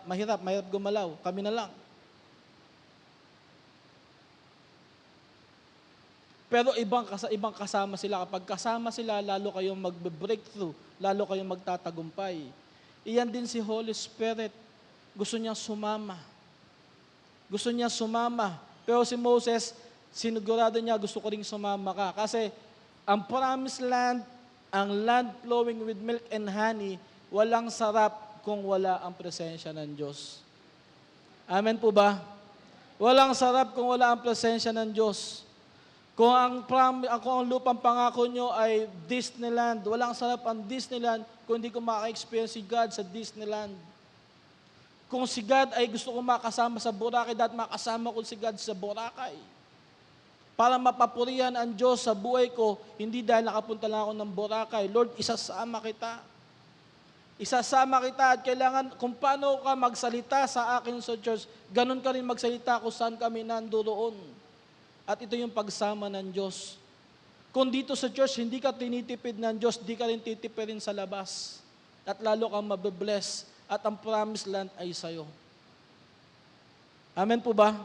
mahirap gumalaw. Kami na lang. Pero ibang kasama sila. Kapag kasama sila, lalo kayong mag-breakthrough, lalo kayong magtatagumpay. Iyan din si Holy Spirit. Gusto niyang sumama. Gusto niya sumama. Pero si Moses, sinigurado niya, gusto ko ring sumama ka. Kasi ang promised land, ang land flowing with milk and honey, walang sarap kung wala ang presensya ng Diyos. Amen po ba? Walang sarap kung wala ang presensya ng Diyos. Kung ang lupang pangako nyo ay Disneyland, walang sarap ang Disneyland kung hindi ko maka-experience si God sa Disneyland. Kung si God ay gusto ko makasama sa Boracay, dapat makasama ko si God sa Boracay. Para mapapurihan ang Diyos sa buhay ko, hindi dahil nakapunta lang ako ng Boracay. Lord, isasama kita. Isasama kita at kailangan kung paano ka magsalita sa akin sa church, ganun ka rin magsalita kung saan kami nandoon. At ito yung pagsama ng Diyos. Kung dito sa church, hindi ka tinitipid ng Diyos, di ka rin titipirin sa labas. At lalo kang mabibless. At ang promised land ay sa'yo. Amen po ba?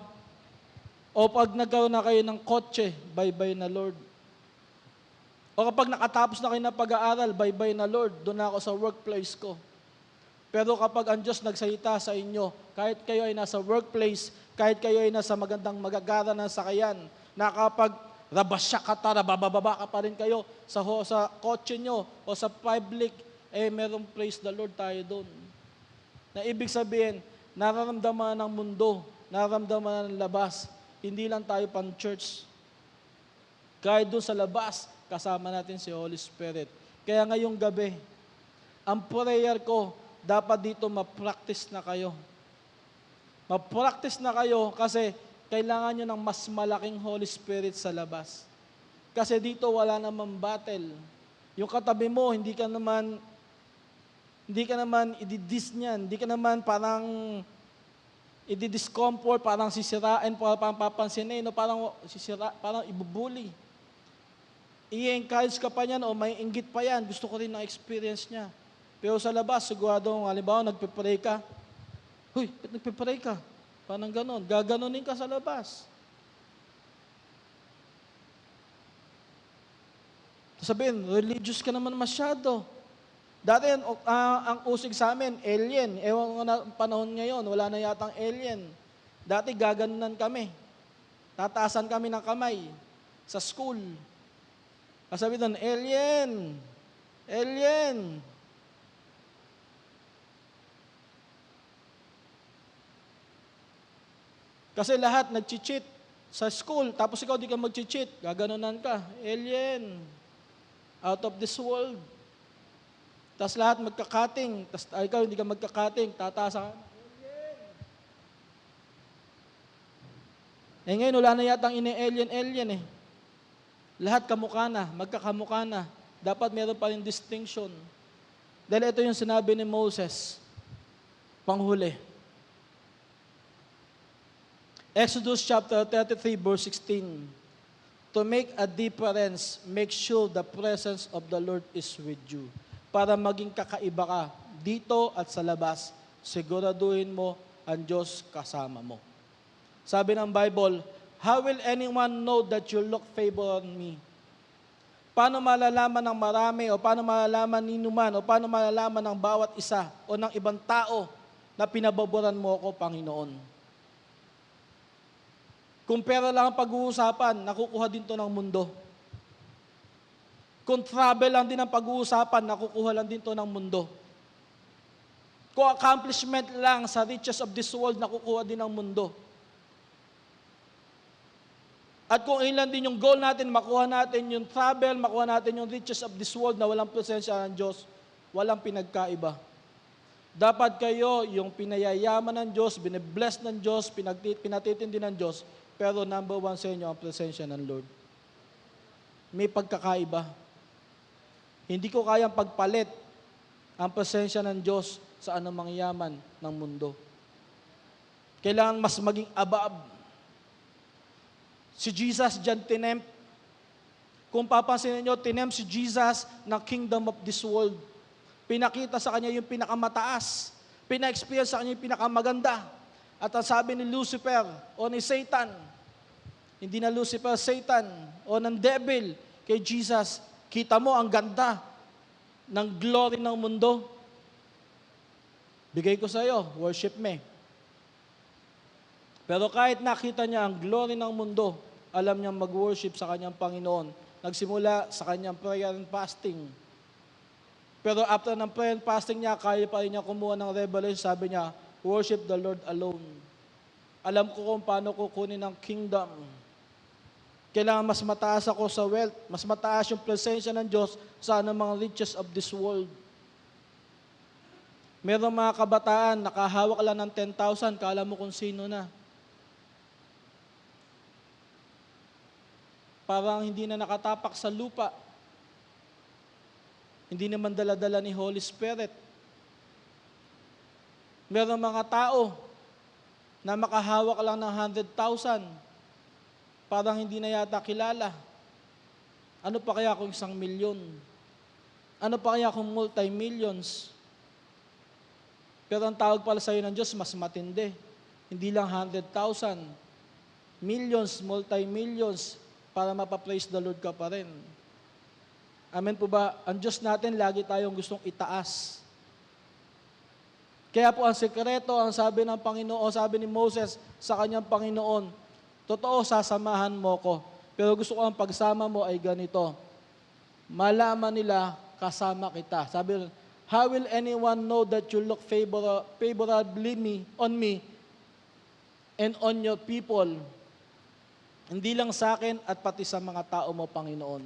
O pag nagkaroon na kayo ng kotse, bye-bye na Lord. O kapag nakatapos na kayo ng pag-aaral, bye-bye na Lord, doon na ako sa workplace ko. Pero kapag ang Diyos nagsalita sa inyo, kahit kayo ay nasa workplace, kahit kayo ay nasa magandang magagara ng sakayan, na kapag rabasya ka tara, bababa ka pa rin kayo sa kotse nyo o sa public, merong praise the Lord tayo doon. Na ibig sabihin, nararamdaman ng mundo, nararamdaman ng labas, hindi lang tayo pang church. Kahit doon sa labas, kasama natin si Holy Spirit. Kaya ngayong gabi, ang prayer ko, dapat dito ma-practice na kayo. Ma-practice na kayo kasi kailangan nyo ng mas malaking Holy Spirit sa labas. Kasi dito wala namang battle. Yung katabi mo, hindi ka naman ididis niyan. Hindi ka naman parang i-discomfort, parang sisirain, parang papansinin, o parang ibubuli. I-encourage ka pa niyan o may inggit pa yan. Gusto ko rin na experience niya. Pero sa labas, sigurado, halimbawa, nagpe-pray ka. Huy, ba't nagpe-pray ka? Parang ganon. Gaganunin ka sa labas. Sabihin, religious ka naman masyado. Dati, ang usig sa amin, alien. Ewan ko na panahon ngayon, wala na yatang alien. Dati, gaganunan kami. Tataasan kami ng kamay sa school. Sabi doon, alien! Alien! Kasi lahat nag-cheat sa school, tapos ikaw di ka mag-cheat, gaganunan ka. Alien! Out of this world. Tapos lahat magkakating, tapos ikaw hindi ka magkakating, tatasa ka. Ngayon, wala na yatang ini-alien eh. Lahat kamukha na, magkakamukha na. Dapat meron pa rin distinction. Dahil ito yung sinabi ni Moses, panghuli. Exodus chapter 33, verse 16. To make a difference, make sure the presence of the Lord is with you. Para maging kakaiba ka dito at sa labas, siguraduhin mo ang Diyos kasama mo. Sabi ng Bible, how will anyone know that you look favor on me? Paano malalaman ng marami o paano malalaman ni Numan o paano malalaman ng bawat isa o ng ibang tao na pinababoran mo ako, Panginoon? Kung pera lang ang pag-uusapan, nakukuha din to ng mundo. Kung travel lang din ang pag-uusapan, nakukuha lang din to ng mundo. Kung accomplishment lang sa riches of this world, nakukuha din ng mundo. At kung ilan din yung goal natin, makuha natin yung travel, makuha natin yung riches of this world na walang presensya ng Diyos, walang pinagkaiba. Dapat kayo yung pinayayaman ng Diyos, binibless ng Diyos, pinatitindi ng Diyos, pero number one sa inyo ang presensya ng Lord. May pagkakaiba. Hindi ko kayang pagpalit ang presensya ng Diyos sa anumang yaman ng mundo. Kailangan mas maging above. Si Jesus dyan tinempt. Kung papansinin nyo, tinempt si Jesus ng kingdom of this world. Pinakita sa kanya yung pinakamataas. Pina-experience sa kanya yung pinakamaganda. At ang sabi ni Lucifer o ni Satan, Hindi na Lucifer, Satan, o ng devil kay Jesus. Kita mo ang ganda ng glory ng mundo. Bigay ko sa iyo, worship me. Pero kahit nakita niya ang glory ng mundo, alam niyang mag-worship sa kanyang Panginoon. Nagsimula sa kanyang prayer and fasting. Pero after ng prayer and fasting niya, kaya pa rin niya kumuha ng revelation. Sabi niya, worship the Lord alone. Alam ko kung paano kukunin ang kingdom. Kailangan mas mataas ako sa wealth, mas mataas yung presensya ng Diyos sa mga riches of this world. Meron mga kabataan, nakahawak lang ng 10,000, kala mo kung sino na. Parang hindi na nakatapak sa lupa. Hindi naman dala-dala ni Holy Spirit. Meron mga tao na makahawak lang ng 100,000. Parang hindi na yata kilala. Ano pa kaya kung 1,000,000? Ano pa kaya kung multi-millions? Pero ang tawag pala sa iyo ng Diyos, mas matindi. Hindi lang 100,000. Millions, multi-millions, para mapapraise the Lord ka pa rin. Amen po ba? Ang Diyos natin, lagi tayong gustong itaas. Kaya po ang sekreto, ang sabi ng Panginoon, sabi ni Moses sa kanyang Panginoon, totoo, sasamahan mo ko. Pero gusto ko ang pagsama mo ay ganito. Malaman nila, kasama kita. Sabi, how will anyone know that you look favorably on me and on your people? Hindi lang sa akin at pati sa mga tao mo, Panginoon.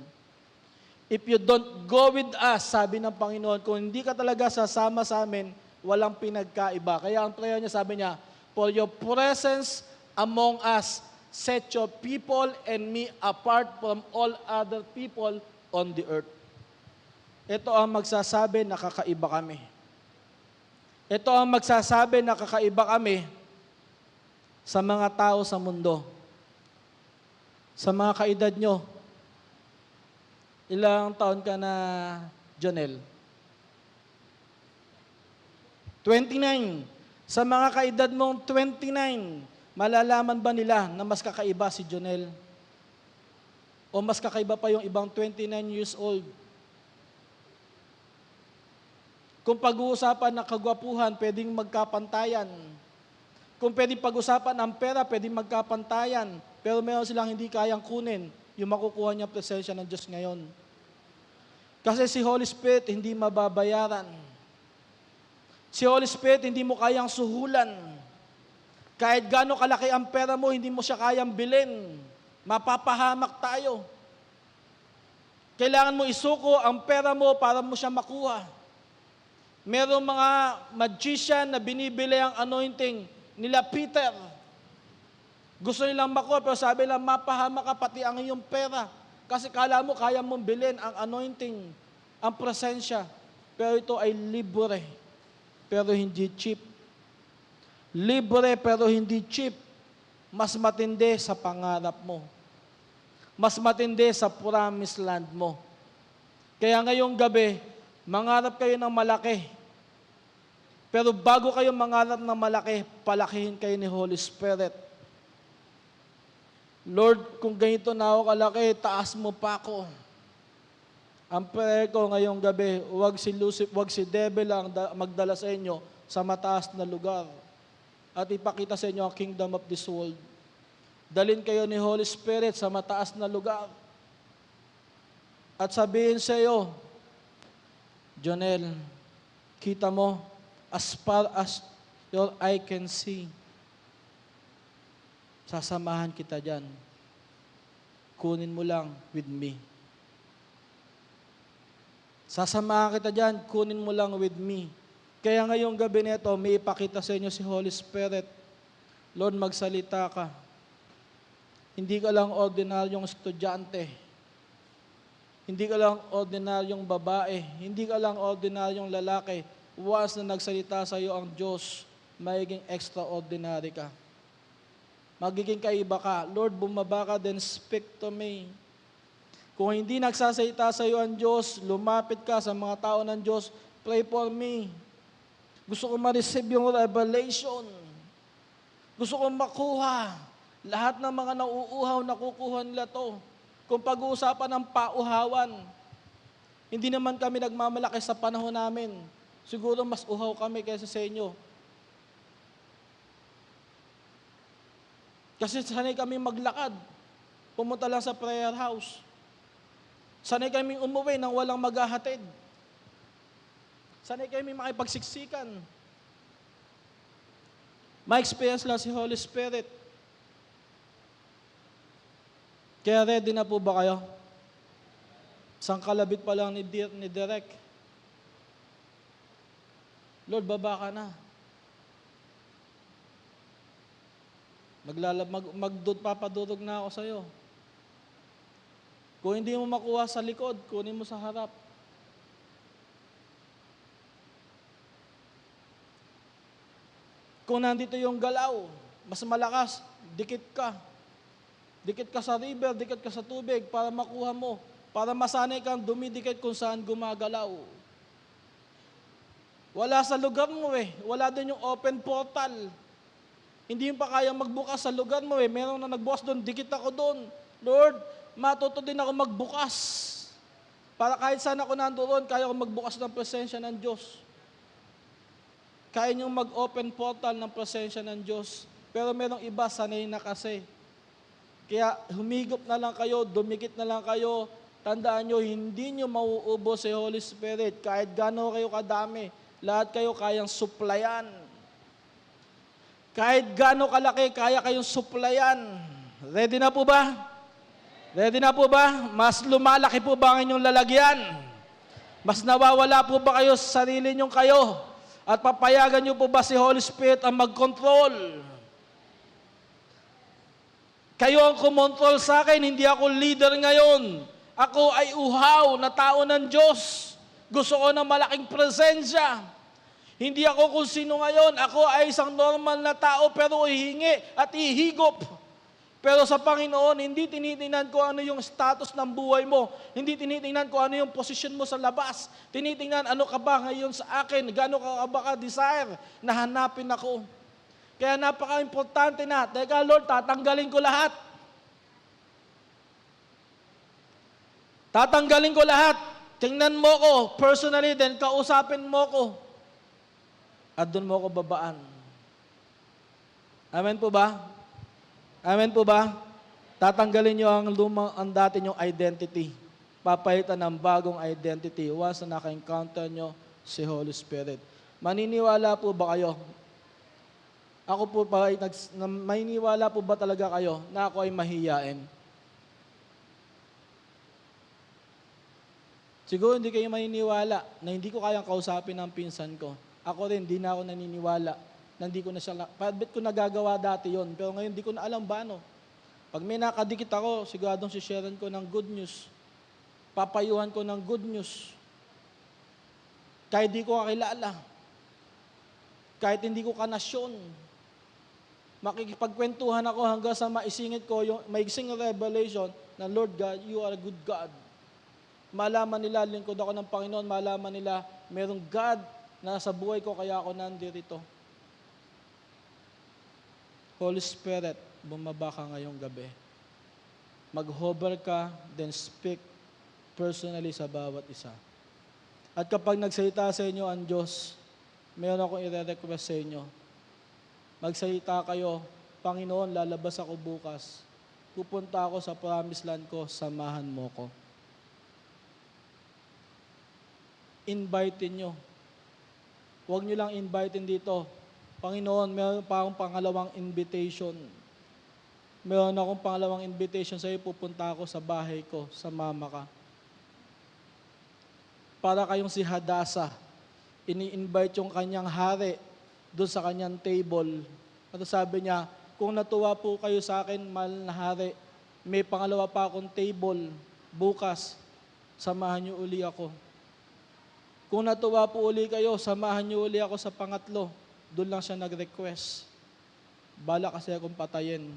If you don't go with us, sabi ng Panginoon, kung hindi ka talaga sasama sa amin, walang pinagkaiba. Kaya ang prayer niya, sabi niya, for your presence among us, set your people and me apart from all other people on the earth. Ito ang magsasabi na kakaiba kami. Ito ang magsasabi na kakaiba kami sa mga tao sa mundo. Sa mga kaedad nyo, ilang taon ka na, Jonel? 29. Sa mga kaedad mong 29, malalaman ba nila na mas kakaiba si Jonel? O mas kakaiba pa yung ibang 29 years old? Kung pag-uusapan ng kagwapuhan, pwedeng magkapantayan. Kung pwedeng pag-usapan ng pera, pwedeng magkapantayan. Pero meron silang hindi kayang kunin yung makukuha niya presensya ng Diyos ngayon. Kasi si Holy Spirit hindi mababayaran. Si Holy Spirit hindi mo kayang suhulan. Kahit gaano kalaki ang pera mo, hindi mo siya kayang bilhin. Mapapahamak tayo. Kailangan mo isuko ang pera mo para mo siya makuha. Merong mga magician na binibili ang anointing nila Peter. Gusto nilang makuha, pero sabi lang, mapahama ka pati ang iyong pera. Kasi kala mo, kaya mong bilhin ang anointing, ang presensya. Pero ito ay libre, pero hindi cheap. Libre, pero hindi cheap. Mas matindi sa pangarap mo. Mas matindi sa promised land mo. Kaya ngayong gabi, mangarap kayo ng malaki. Pero bago kayo mangarap ng malaki, palakihin kayo ni Holy Spirit. Lord, kung ganito na ako kalaki, taas mo pa ako. Ang prayer ko ngayong gabi, huwag si devil ang magdala sa inyo sa mataas na lugar at ipakita sa inyo ang kingdom of this world. Dalhin kayo ni Holy Spirit sa mataas na lugar at sabihin sa iyo, Jonel, kita mo, as far as your eye can see, sasamahan kita dyan. Kunin mo lang with me. Sasamahan kita dyan, kunin mo lang with me. Kaya ngayong gabi nito, may ipakita sa inyo si Holy Spirit. Lord, magsalita ka. Hindi ka lang ordinaryong estudyante. Hindi ka lang ordinaryong babae. Hindi ka lang ordinaryong lalaki. Once na nagsalita sa iyo ang Diyos, magiging extraordinary ka. Magiging kaiba ka. Lord, bumaba ka, then speak to me. Kung hindi nagsasalita sa iyo ang Diyos, lumapit ka sa mga tao ng Diyos, pray for me. Gusto ko ma-receive yung revelation. Gusto ko makuha Lahat ng mga nauuhaw, nakukuha nila to. Kung pag-uusapan ng pauhawan, hindi naman kami nagmamalaki sa panahon namin. Siguro mas uhaw kami kaysa sa inyo. Kasi sanay kami maglakad. Pumunta lang sa prayer house. Sanay kami umuwi nang walang maghahatid. Sanay kami makipagsiksikan. Ma-experience lang si Holy Spirit. Kaya ready na po ba kayo? Isang kalabit pa lang ni Derek. Lord, baba ka na. Papadurog na ako sa'yo. Kung hindi mo makuha sa likod, kunin mo sa harap. Kung nandito yung galaw, mas malakas, dikit ka. Dikit ka sa river, dikit ka sa tubig para makuha mo. Para masanay kang dumidikit kung saan gumagalaw. Wala sa lugar mo Wala din yung open portal. Hindi mo pa kayang magbukas sa lugar mo Meron na nagbukas doon, dikit ako doon. Lord, matuto din ako magbukas. Para kahit saan ako nandoon, kaya ko magbukas ng presensya ng Diyos. Kaya niyong mag-open portal ng presensya ng Diyos. Pero merong iba, sanay na kasi. Kaya humigop na lang kayo, dumikit na lang kayo. Tandaan nyo, hindi nyo mauubos si Holy Spirit. Kahit gano'n kayo kadami, lahat kayo kayang suplayan. Kahit gano'n kalaki, kaya kayong suplayan. Ready na po ba? Ready na po ba? Mas lumalaki po ba ang inyong lalagyan? Mas nawawala po ba kayo sa sarili nyong kayo? At papayagan nyo po ba si Holy Spirit ang mag-control? Kayo ang kumontrol sa akin, hindi ako leader ngayon. Ako ay uhaw na tao ng Diyos. Gusto ko ng malaking presensya. Hindi ako kung sino ngayon. Ako ay isang normal na tao pero hihingi at ihigop. Pero sa Panginoon, hindi tinitingnan ko ano yung status ng buhay mo. Hindi tinitingnan ko ano yung posisyon mo sa labas. Tinitingnan ano ka ba ngayon sa akin. Gano'n ka ba ka-desire na hanapin ako. Kaya napaka-importante na. Teka Lord, tatanggalin ko lahat. Tatanggalin ko lahat. Tingnan mo ko personally, then kausapin mo ko. At doon mo ko babaan. Amen po ba? Amen po ba? Tatanggalin nyo ang dati nyong identity. Papalitan ng bagong identity once na naka-encounter nyo si Holy Spirit. Maniniwala po ba kayo? Ako po pa, maniniwala po ba talaga kayo na ako ay mahiyain? Siguro hindi kayo maniniwala na hindi ko kayang kausapin ng pinsan ko. Ako rin, hindi na ako naniniwala na hindi ko na siya, bet ko nagagawa dati yon, pero ngayon hindi ko na alam ba ano. Pag may nakadikit ako, siguradong sisharean ko ng good news. Papayuhan ko ng good news. Kahit di ko kakilala. Kahit hindi ko kanasyon. Makikipagkwentuhan ako hanggang sa maisingit ko yung maigsing revelation na Lord God, you are a good God. Malaman nila, lingkod ako ng Panginoon, malaman nila, merong God na sa buhay ko kaya ako nandirito. Holy Spirit, bumaba ka ngayong gabi. Mag-hover ka, then speak personally sa bawat isa. At kapag nagsalita sa inyo ang Diyos, mayroon akong i-request sa inyo. Magsalita kayo, Panginoon, lalabas ako bukas. Pupunta ako sa promised land ko, samahan mo ko. Invite nyo. Huwag nyo lang invite dito. Panginoon, meron pa akong pangalawang invitation. Meron akong pangalawang invitation sa'yo, pupunta ako sa bahay ko, sa mama ka. Para kayong si Hadasa, ini-invite yung kanyang hari doon sa kanyang table. At sabi niya, kung natuwa po kayo sa akin, mahal na hari, may pangalawa pa akong table, bukas, samahan niyo uli ako. Kung natuwa po uli kayo, samahan niyo uli ako sa pangatlo. Doon lang siya nag-request. Bala kasi akong patayin.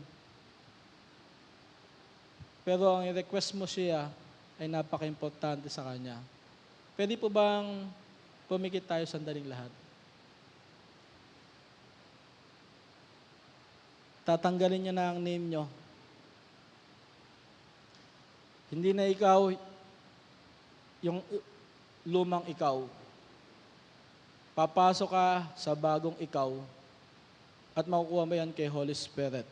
Pero ang request mo siya ay napaka-importante sa kanya. Pwede po bang pumikit tayo sandaling lahat? tatanggalin niyo na ang name niyo. Hindi na ikaw yung lumang ikaw. Papasok ka sa bagong ikaw at makukuha mo yan kay Holy Spirit.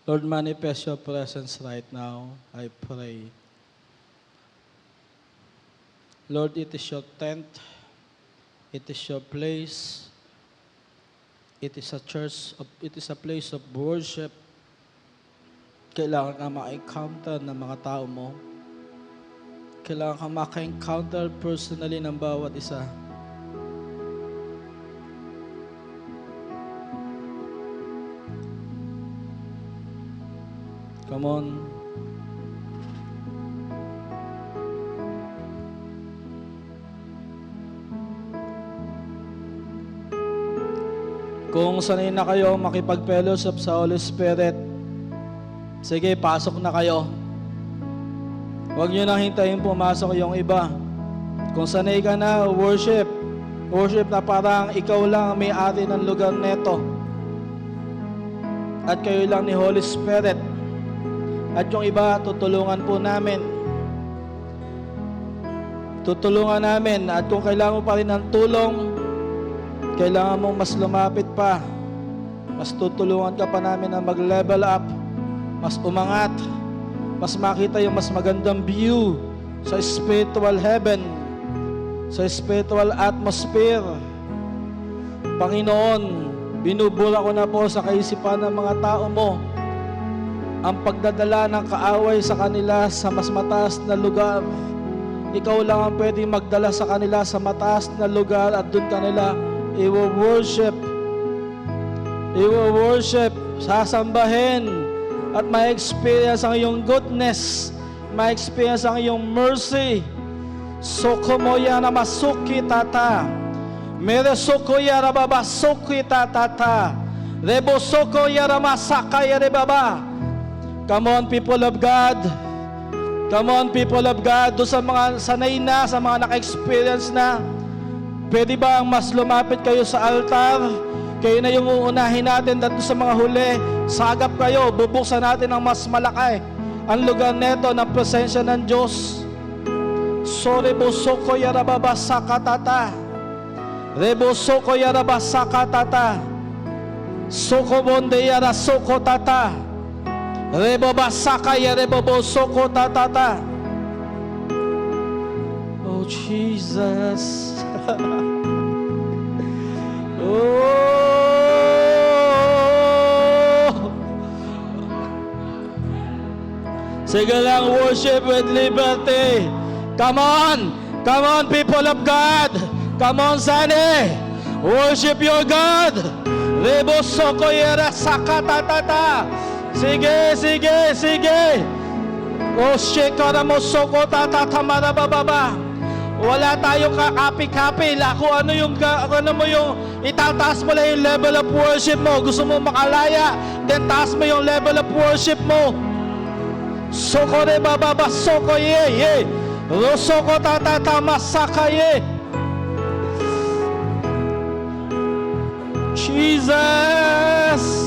Lord, manifest your presence right now, I pray. Lord, it is your tent, it is your place, it is a church, it is a place of worship. Kailangan ka maka-encounter ng mga tao mo. Kailangan ka maka-encounter personally ng bawat isa. Come on. Kung sanay na kayo makipag-fellowship sa Holy Spirit, sige, pasok na kayo. Huwag nyo nang hintayin pumasok yung iba. Kung sanay ka na, worship na parang ikaw lang ang may-ari ng lugar neto. At kayo lang ni Holy Spirit. At yung iba, tutulungan po namin. Tutulungan namin. At kung kailangan mo pa rin ng tulong, kailangan mong mas lumapit pa. Mas tutulungan ka pa namin na mag-level up. Mas umangat. Mas makita yung mas magandang view sa spiritual heaven. Sa spiritual atmosphere. Panginoon, binubura ko na po sa kaisipan ng mga tao mo ang pagdadala ng kaaway sa kanila sa mas mataas na lugar. Ikaw lang ang pwedeng magdala sa kanila sa mataas na lugar at doon kanila i-worship, sasambahin at ma-experience ang iyong goodness, ma-experience ang iyong mercy. Sokomoya na masuki tata, mere sokoya na baba suki tata, rebo sokoya na masakaya re baba. Come on, people of God. Come on, people of God. Doon sa mga sanay na, sa mga naka-experience na, pwede ba ang mas lumapit kayo sa altar? Kayo na yung uunahin natin. Dito sa mga huli, sagap kayo. Bubuksan natin ang mas malaki ang lugar neto ng presensya ng Diyos. So, rebosoko yarababa sakatata. Rebosoko yaraba sakatata. Soko bonde yara soko tata. Rebo basaka ya rebo bosoko tatata. Oh Jesus. Oh. Sige lang, worship with liberty. Come on people of God. Come on, Sunny. Worship your God. Rebo soko yara saka tatata. Sige. O shekara mo soko tatatamara bababa. Wala tayong kakapi-kapi. Kung ano mo yung itataas mo lang yung level of worship mo. Gusto mo makalaya, then taas mo yung level of worship mo. Soko re bababa, soko ye. Rosoko tatatama saka ye. Jesus!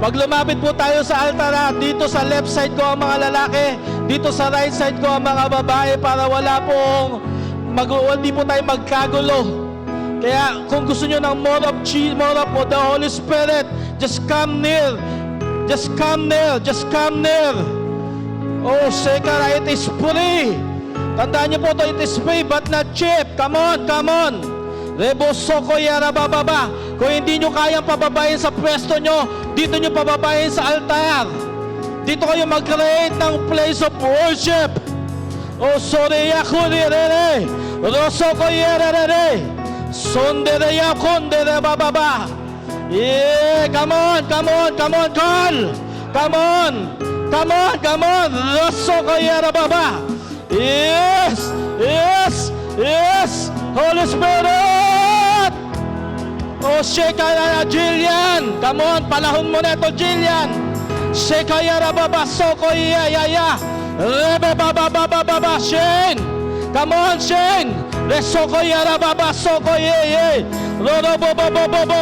Pag lumapit po tayo sa altar, dito sa left side ko ang mga lalaki, dito sa right side ko ang mga babae para hindi po tayo magkagulo. Kaya kung gusto nyo ng more of the Holy Spirit, just come near. Oh, Sekara, it is free. Tandaan nyo po ito, it is free but not cheap. Come on. Rebosoko yara bababa. Kung hindi nyo kayang pababayin sa pwesto nyo, dito nyo pababayin sa altar. Dito kayo mag-create ng place of worship. O soreya kurere, rosoko yara rere, sondereya kondere bababa. Yeah, come on, call. Come on, rosoko yara baba. Yes. Holy Spirit! Oh, Shekaya Jillian! Come on, panahon mo na ito, Jillian! Shekaya Rababa Soko Yaya! Rebe Baba Baba Baba Shane! Come on, Shane! Resoko Yara Baba Soko Yeye! Rodo Bobo Bobo Bobo!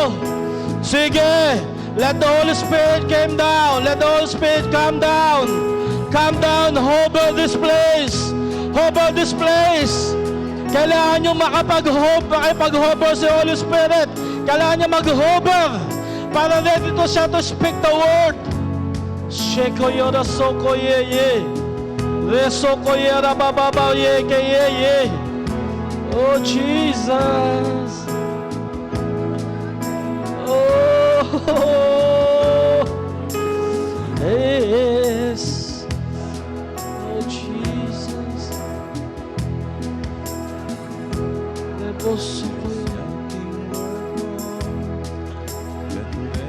Sige! Let the Holy Spirit come down! Let the Holy Spirit come down! Come down! Hover this place! Hover this place! Kailangan nyo makipag-hover si Holy Spirit. Kailangan nyo mag-hover para ready to siya to speak the word. Sheko yora soko ye ye. Re soko yora bababa ye ke ye ye. Oh Jesus. Oh. Yes. Oh Jesus.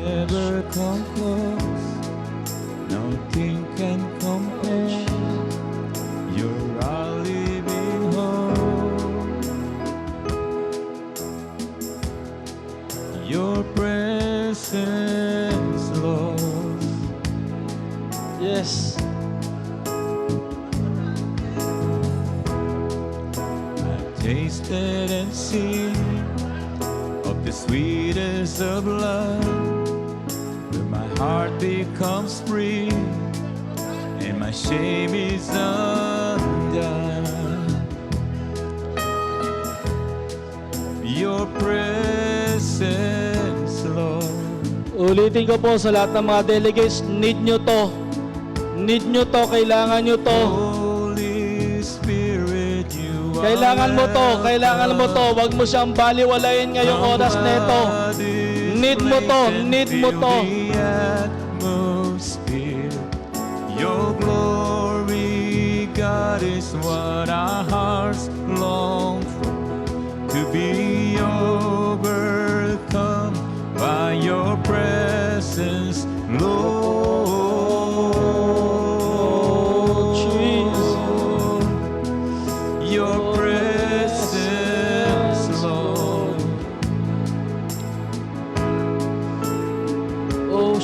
Never come close, nothing can compare. You're our living hope. Your presence, Lord. Yes. I've tasted and seen of the sweetest of love, where my heart becomes free and my shame is undone. Your presence, Lord. Ulitin ko po sa lahat ng mga delegates, need nyo to. Need nyo to, kailangan nyo to. Holy Spirit, you are Kailangan mo to, kailangan mo to. Huwag mo siyang baliwalayin ngayong oras na ito. Need mo to, need mo to. Your glory, God, is what our hearts long for. To be overcome by your presence, Lord. Jesus. Your presence, Lord. Oh,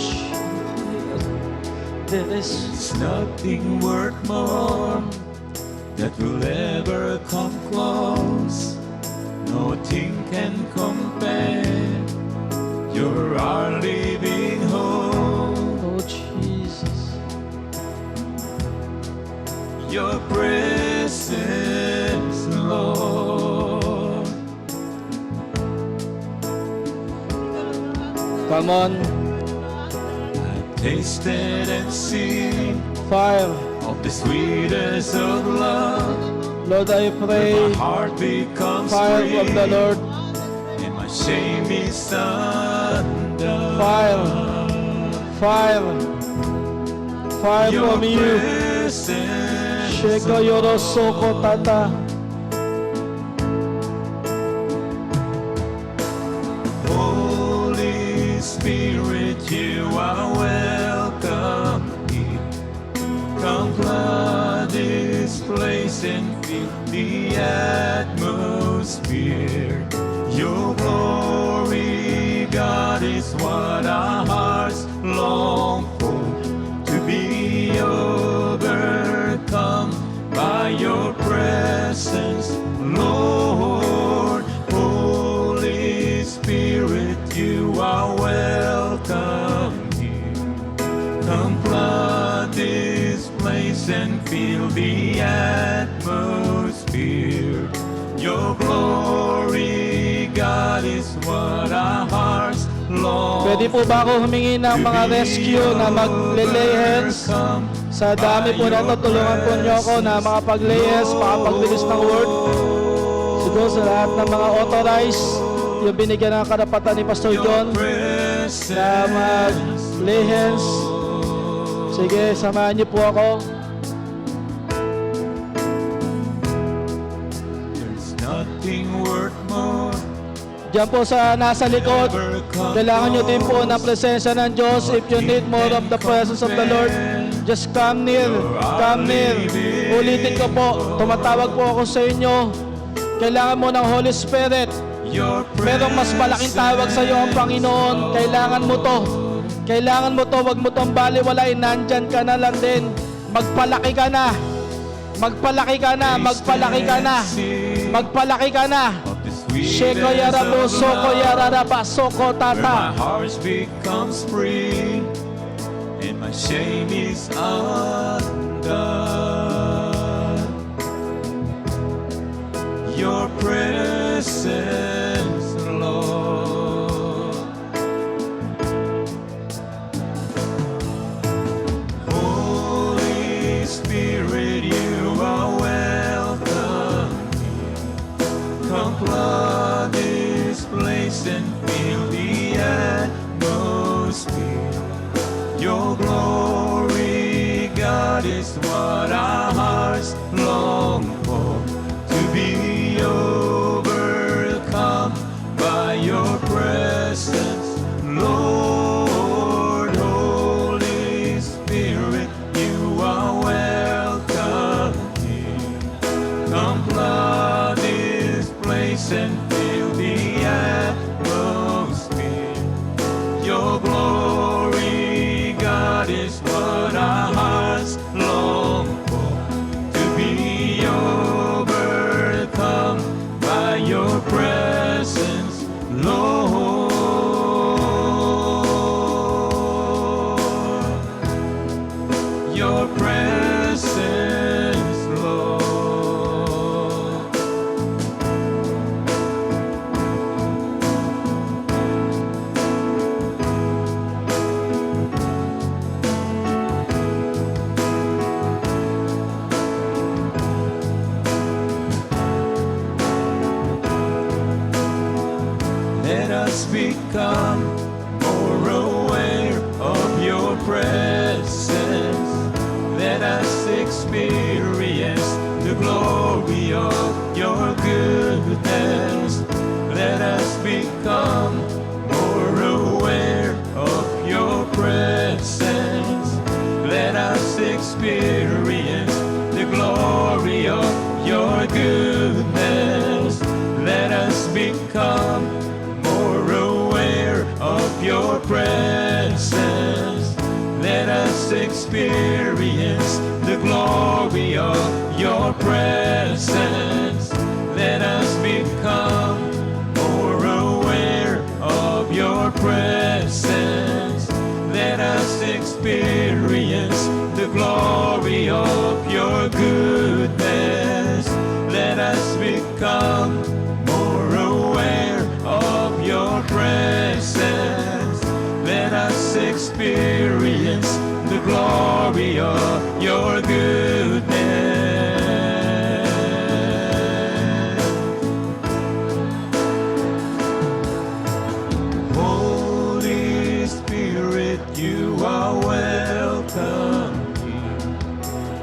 there is There's nothing worth more that will ever come close. Nothing can compare. You're our living hope. oh Jesus. Your presence, Lord. Come on, I've tasted and seen fire. of the sweetest of love. Lord, I pray, My heart becomes fire free, from the Lord. and my shame is undone. Fire. Fire. Fire Your from you. presence, Sheko yoro soko tata. Holy Spirit, you are welcome here. Come flood this place and fill the atmosphere. Your glory, God, is what our hearts long for. To be overcome by your presence, Lord. Holy Spirit, you are welcome here. Come flood this place and fill the atmosphere. Your glory, God, is what our hearts long. Pwede po ba ako humingi ng mga rescue na mag-lay hands? Sa dami po na ito, tulungan po niyo ako na makapag-lay hands, makapag-release ng word. Siguro sa lahat ng mga authorized, yung binigyan ng karapatan ni Pastor John na mag-lay hands. Sige, samahan niyo po ako. There's nothing worth more. Diyan po sa nasa likod, kailangan nyo din po ng presensya ng Diyos. If you need more of the presence of the Lord, just come near, come near. Ulitin ko po, tumatawag po ako sa inyo. Kailangan mo ng Holy Spirit. Your Merong mas malaking tawag sa iyo ang Panginoon. Kailangan mo to. Kailangan mo to. Huwag mo tong baliwalain. Nandyan ka na lang din. Magpalaki ka na. Magpalaki ka na. Magpalaki ka na. Magpalaki ka na. Sheko yarabo, soko yararaba, soko Where my tata. heart becomes free and my shame is undone. Your presence, Lord. Holy Spirit, you are welcome. Come flood this place and fill the atmosphere. Your glory, God, is what our hearts long for. To be overcome by your presence, Lord. Holy Spirit, you are welcome here. Come flood this place and fill the atmosphere. Your glory, God, is what our hearts long for. To be overcome by your presence, Lord. Your presence, Lord. Let us become more aware of your presence. Let us experience the glory of your goodness. Let us become more aware of your presence. Let us experience the glory of your goodness. Let us become more aware of your presence. Let us experience the glory of your presence. Let us become more aware of your presence. Let us experience the glory of your goodness. Let us become more aware of your presence. Let us experience the glory of your goodness. Holy Spirit, you are welcome here.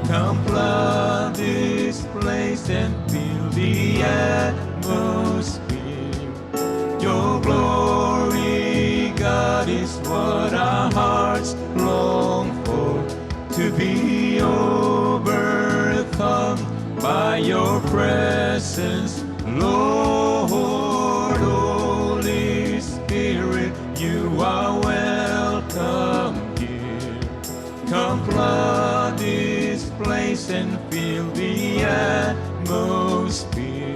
Come flood this place and fill the atmosphere. Your glory, God, is what our hearts long for. To be overcome by your presence, Lord. Holy Spirit, you are welcome here. Come flood this place and fill the atmosphere.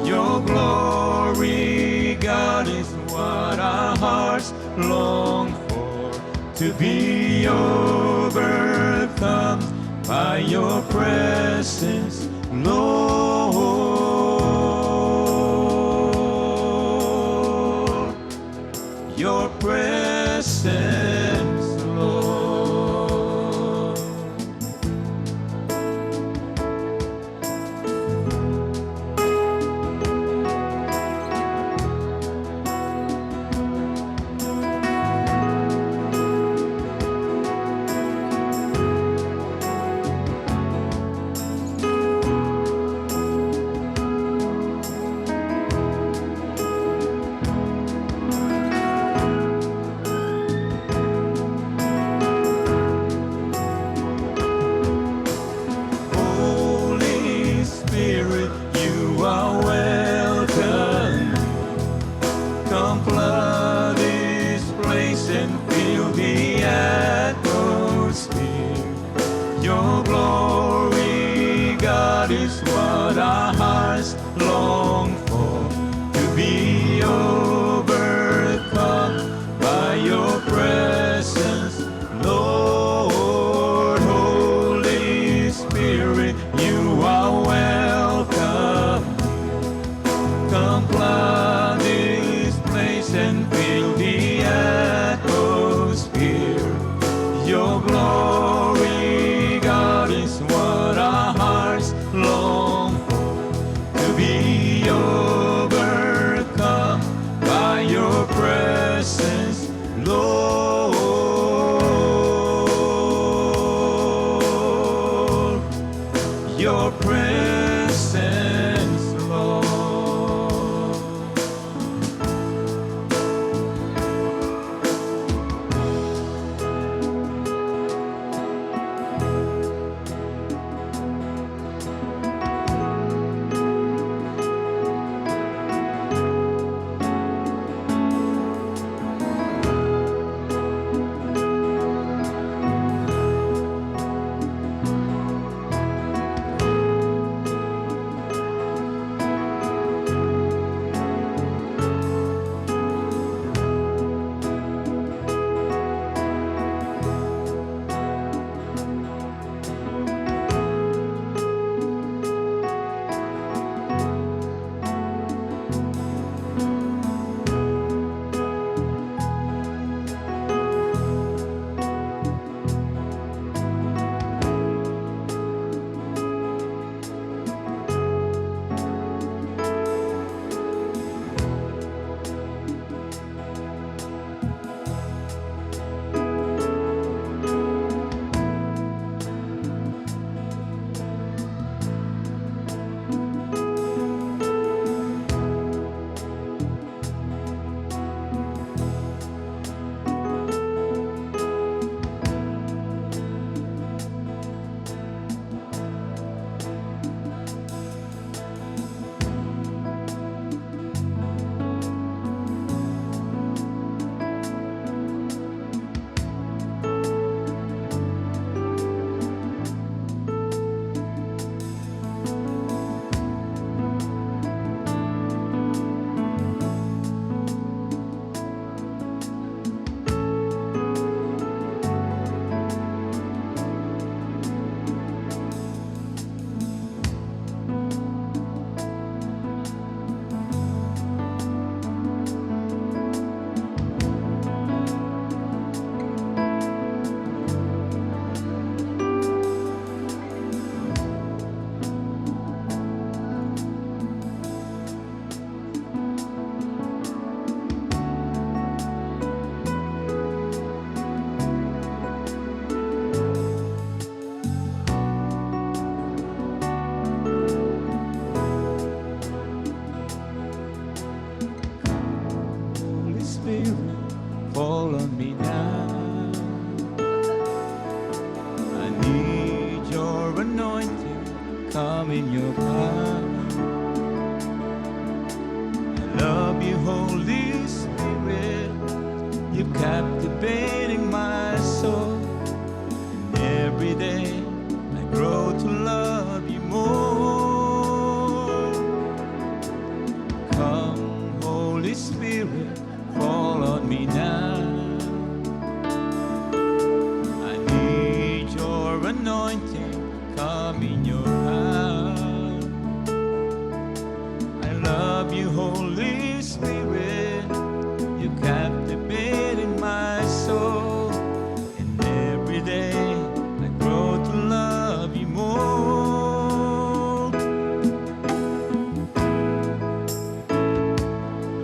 Your glory, God, is what our hearts long for. To be overcome by your presence, Lord. Your presence, Lord. your presence, Lord. Holy Spirit, fall on me now. I need your anointing, come in your power. I love you, Holy Spirit, you're captivating my soul. And every day I grow to love you more. Come, Holy Spirit, fall on me now. I need your anointing, come in your power. I love you, Holy Spirit, you captivating my soul. And every day I grow to love you more.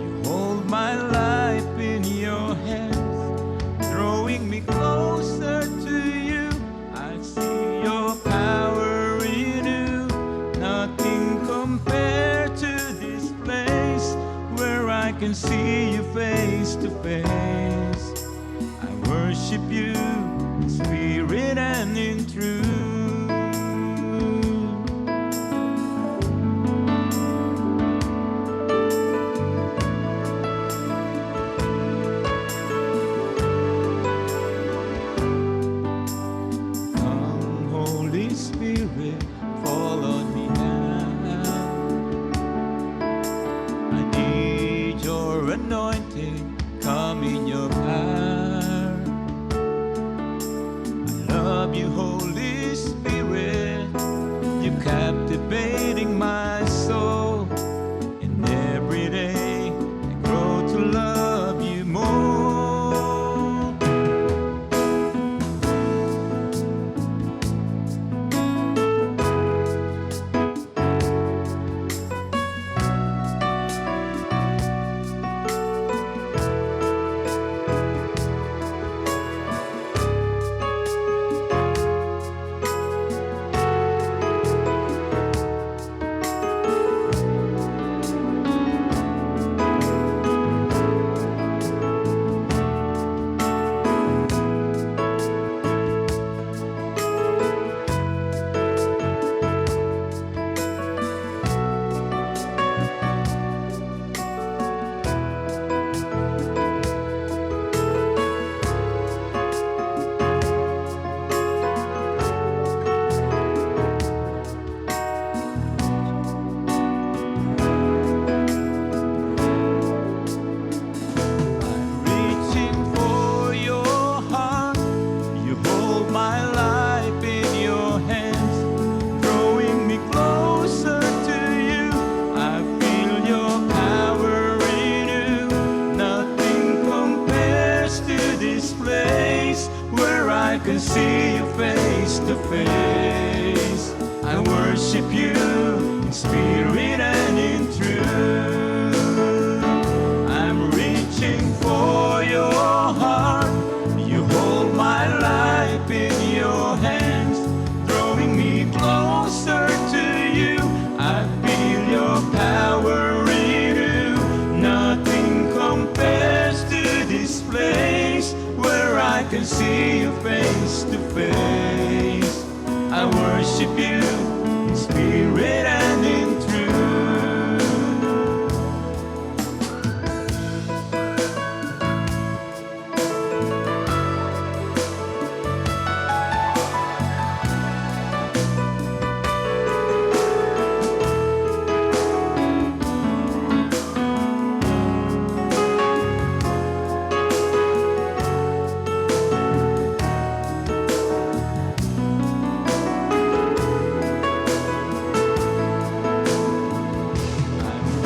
You hold my life in your hands, drawing me closer to you. I see your power renew, nothing compared to this place where I can see you face to face. I worship you in spirit and in truth. Come, Holy Spirit, fall on me now. I need your anointing, come in your power. I love you, Holy Spirit, you're captivating my soul. And every day I grow to love you more. worship you in spirit and in truth. I'm reaching for your heart. You hold my life in your hands, drawing me closer to you. I feel your power renew. Nothing compares to this place where I can see you face to face. I worship you in spirit and in truth.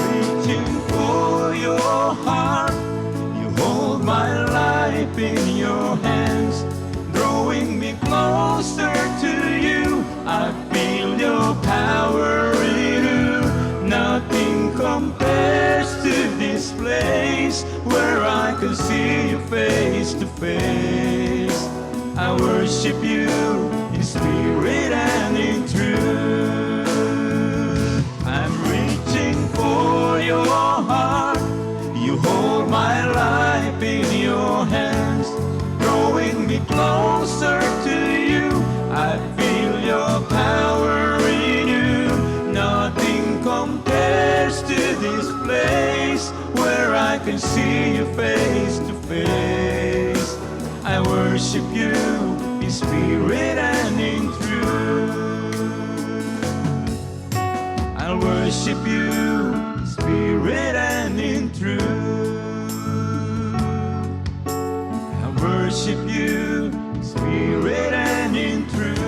Reaching for your heart, you hold my life in your hands, drawing me closer to you. I feel your power renew. Nothing compares to this place where I can see you face to face. I worship you in spirit and in truth. I'm reaching for your heart. You hold my life in your hands, drawing me closer to you. I feel your power renew. Nothing compares to this place where I can see you face to face. I worship you in spirit and in truth. I'll worship you in spirit and in truth. I'll worship you in spirit and in truth.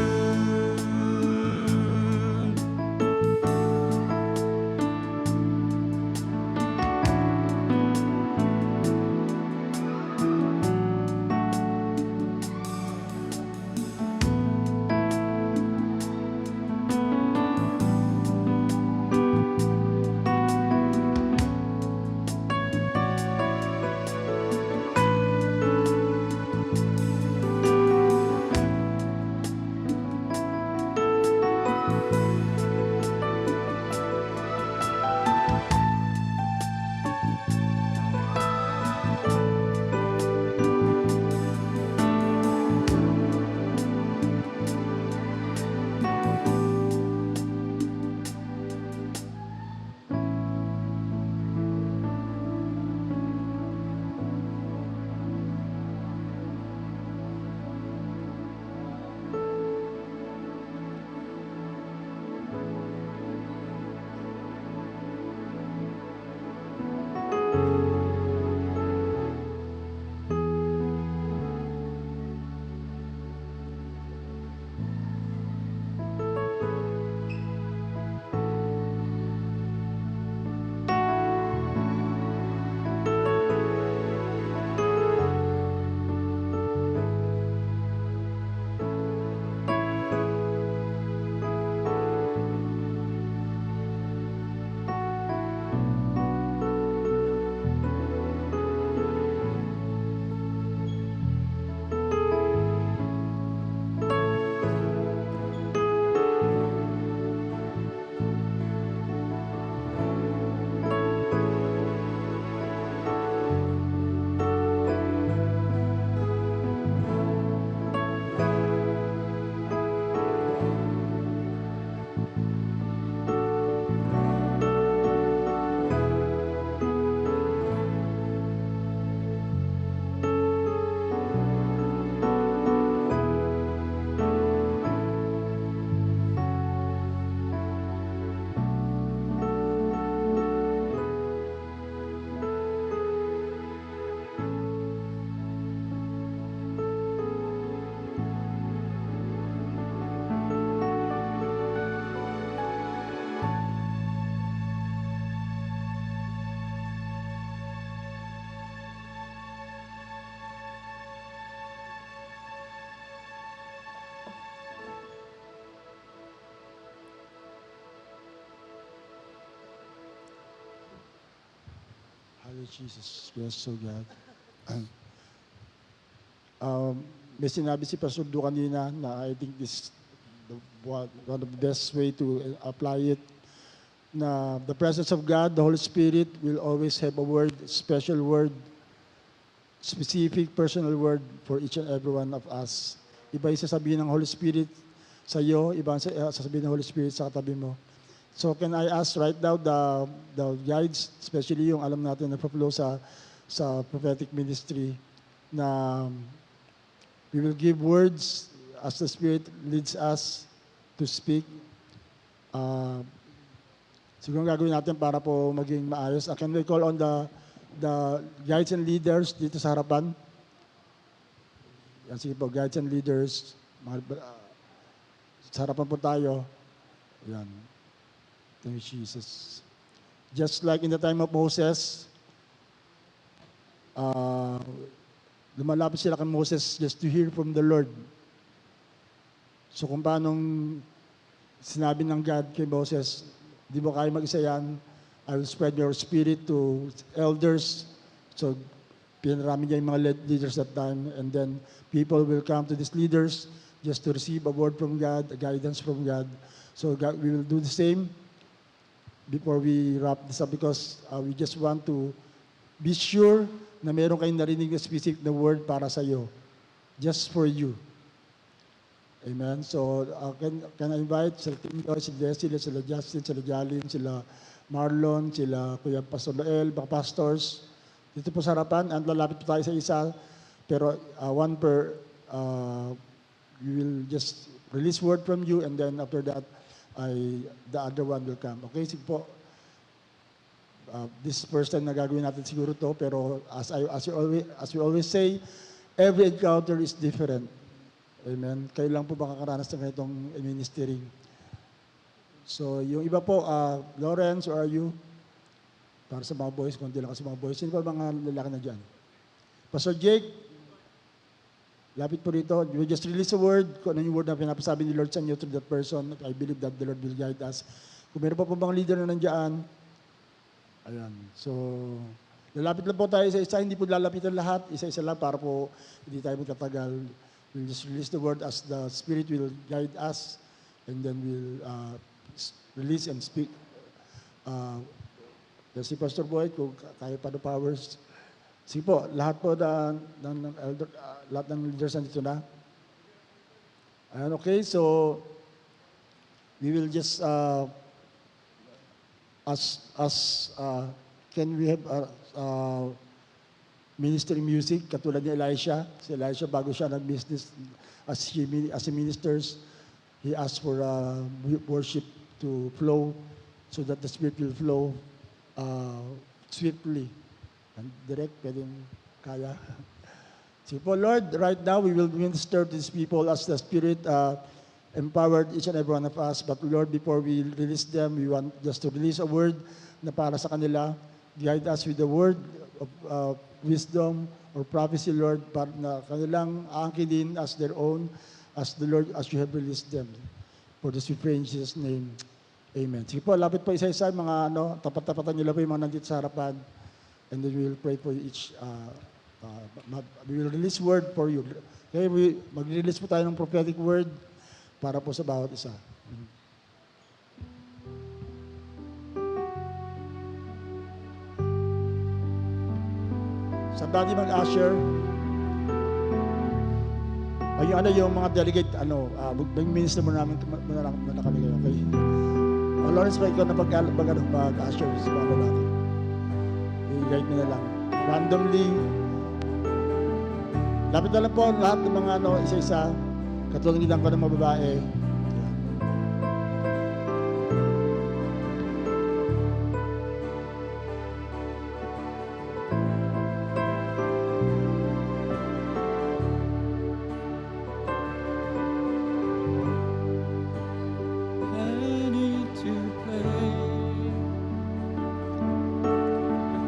Jesus. Yes, so God. May sinabi si Pastor Du kanina na I think this one of the best way to apply it, na the presence of God, the Holy Spirit will always have a word, special word, specific personal word for each and every one of us. Iba yung sasabihin ng Holy Spirit sa iyo, iba ang sasabihin ng Holy Spirit sa katabi mo. So can I ask right now the guides, especially yung alam natin na flow sa prophetic ministry, na we will give words as the Spirit leads us to speak. Siguro gagawin natin para po maging maayos. Can we call on the guides and leaders dito sa harapan? Yan, sige po, guides and leaders. Sa harapan po tayo. Yan. Thank you, Jesus. Just like in the time of Moses, lumalapit sila kay Moses just to hear from the Lord. So kung paano sinabi ng God kay Moses, di ba kayo mag-isa yan? I will spread your spirit to elders. So pinarami niya yung mga leaders that time, and then people will come to these leaders just to receive a word from God, a guidance from God. So God, we will do the same before we wrap this up, because we just want to be sure na meron kayong narinig na specific na word para sa iyo, just for you. Amen. So, can I invite sila Tino, sila Desile, sila Justin, sila Jalin, sila Marlon, sila Kuya Pastor Noel, mga pastors, dito po sa harapan, and lalapit po tayo sa isa, pero one per, we will just release word from you, and then after that, the other one will come. Okay, sige po. This is first time na gagawin natin siguro to, pero as we always say, every encounter is different. Amen. Kayo lang po makakaranas ng itong ministering. So, yung iba po, Lawrence, where are you? Para sa mga boys, kundi lang kasi mga boys. Sino pa mga lalaki na dyan? Pastor Jake, lapit po rito. You just release a word. Kung ano yung word na pinapasabi ni Lord sa inyo through that person, I believe that the Lord will guide us. Kung meron pa po bang leader na nandiyan, ayan. So, lalapit lang po tayo isa-isa. Hindi po lalapitan lahat. Isa-isa lang para po hindi tayo magtatagal. We'll just release the word as the Spirit will guide us, and then we'll release and speak. Si Pastor Boyd, kung tayo pa the powers. Sige po, lahat po ng elder, lahat ng leaders nandito na. Ayan, okay, so we will just can we have ministering music katulad ni Elisha. Si Elisha, bago siya nag-business as he ministers, he asked for worship to flow so that the Spirit will flow swiftly and direct, pwedeng kaya. Sige po, Lord, right now we will minister to these people as the Spirit empowered each and every one of us. But Lord, before we release them, we want just to release a word na para sa kanila. Guide us with the word of wisdom or prophecy, Lord, para na kanilang aangkinin as their own, as the Lord, as you have released them. For this we pray in Jesus' name. Amen. Sige po, lapit po isa-isa, mga tapat-tapatan nyo lang po yung mga nandito sa harapan. And then we will pray for each, we will release word for you. Okay, mag-release po tayo ng prophetic word para po sa bawat isa. Somebody mag-usher. Ay, yung mga delegate, mag-minister muna kami kayo, okay? Lawrence, ba ikaw na mag-usher sa mga natin? I-guide mo na lang. Randomly, lapit na lang po lahat ng mga isa-isa, katulad nilang ko ng mga babae. Ready to play.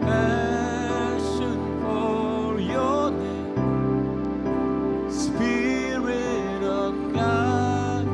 Passion for your name. Spirit of God,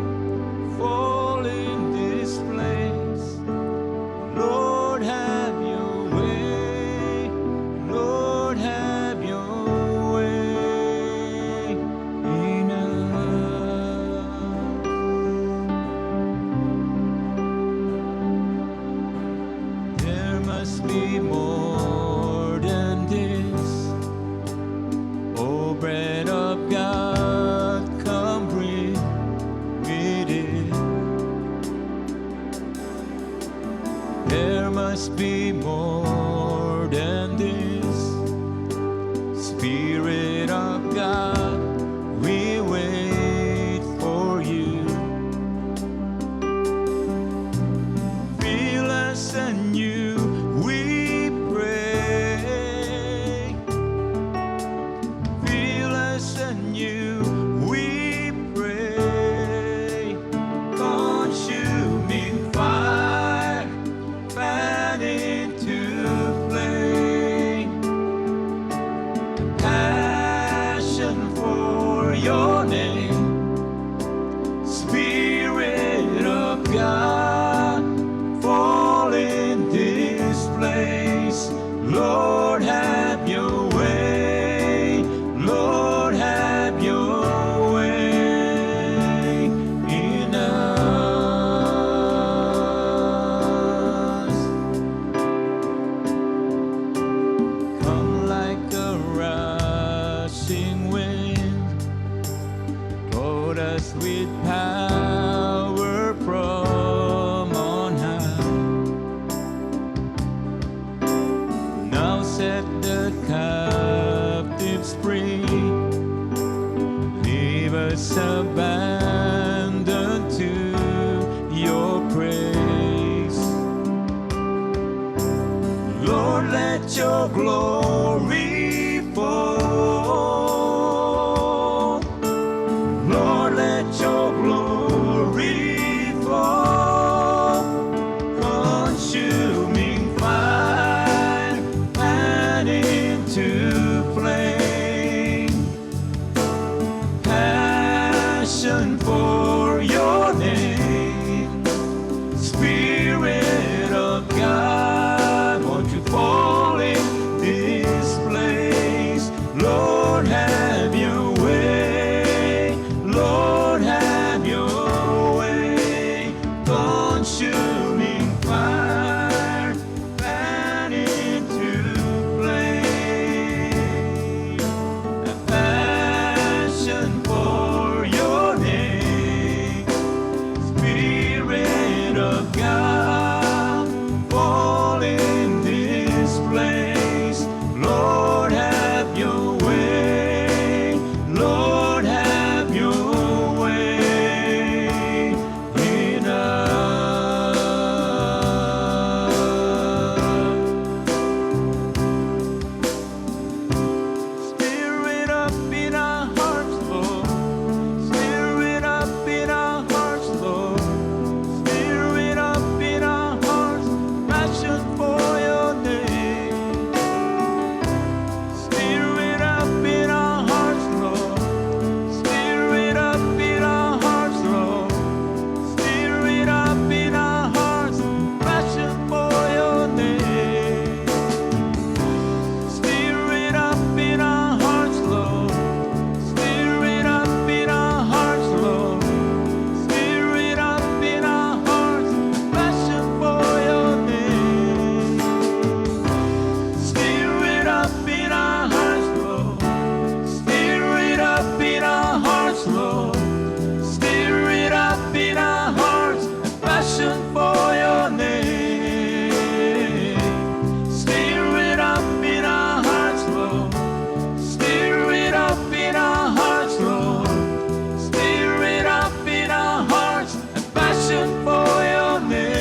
There must be more than this. Spirit of God, we wait for you. Feel us anew, we pray. Feel us anew, we pray. Consuming fire, fan into flame. Passion for your name. Spirit of God, fall in this place. Lord, have your way. Lord, have your way in us. Come like a rushing wind, load us with power from on high. Now set the captives free, leave us abandoned to your praise. Lord, let your glory fall. Lord, let your glory fall. Consuming fire and into flame. Passion for your name. Spirit of God, won't you fall in this place? Lord, have your way. Lord, have your way. Consuming fire, fan into flame. A passion for your name. Spirit of God, fall in this place. Lord, have your way. Lord, have your way in us. Spirit up in our hearts, Lord. Spirit up in our hearts, Lord. Spirit up in our hearts, passion for your name. Spirit up in our hearts, Lord. Spirit up in our hearts, Lord. Spirit up in our hearts, passion for your name. Spirit up in our hearts, Lord. Spirit up in our hearts, Lord. Spirit up in our hearts, passion for your name. Spirit up in our hearts, Lord. Spirit up in our hearts, Lord. Spirit up in our hearts, passion for your name. Spirit up in our hearts, Lord. Spirit up in our hearts, Lord. Spirit up in our hearts, passion for your name.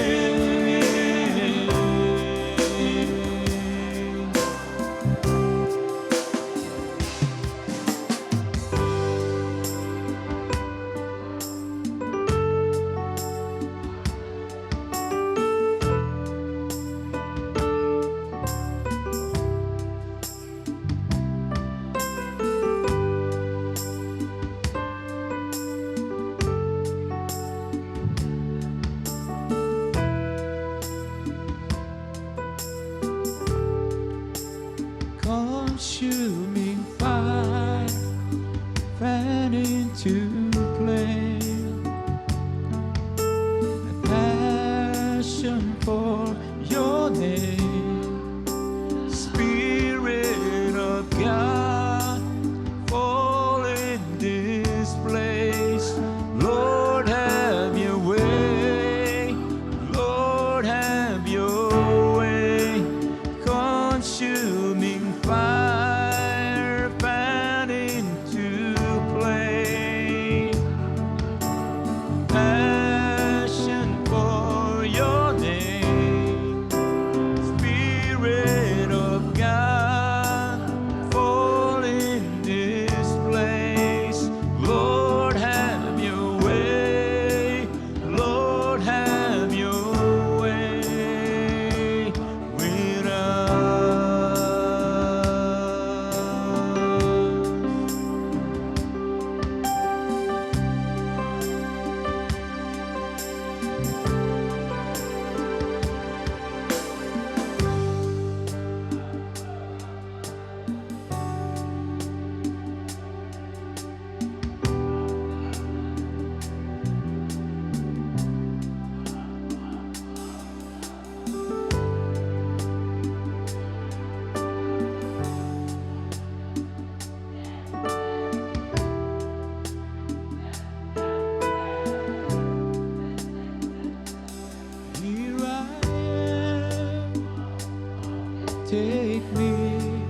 take me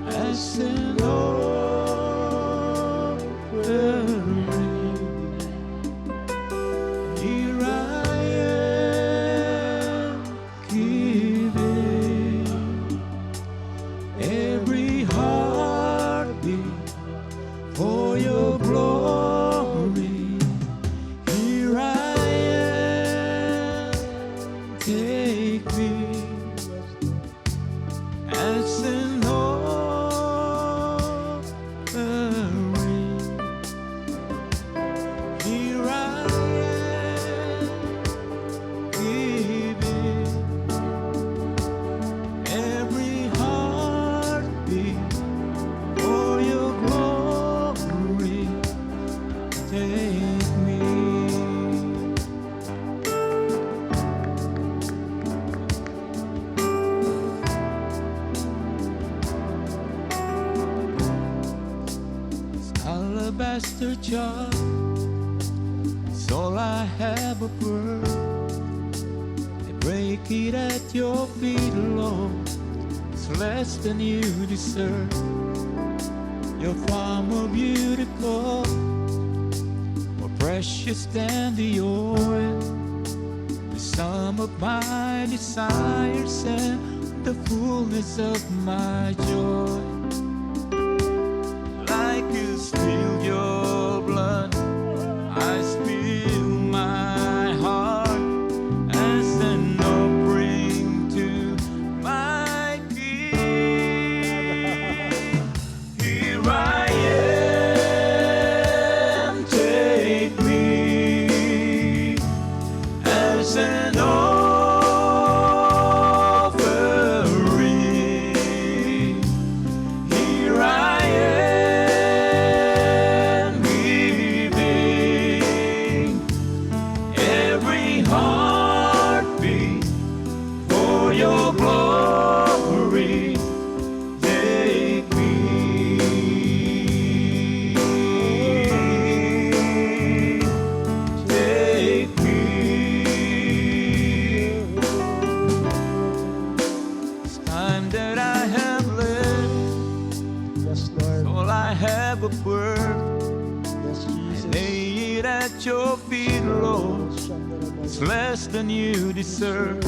as an offering. Here I am giving every heartbeat for your glory. Here I am, take me as an offering. Here I am, giving every heartbeat for your glory. Take me. Alabaster jar, it's all I have of worth. I break it at your feet, Lord. It's less than you deserve. You're far more beautiful, more precious than the oil. The sum of my desires and the fullness of my joy. Like you spill your blood, I spill my heart as an offering to my King. Here I am, take me as an offering. Here I am, giving every heartbeat for your glory. Take me, take me. It's time that I have lived. Yes, Lord. All I have of worth, Yes, Jesus. lay it at your feet, Lord. It's less than you deserve.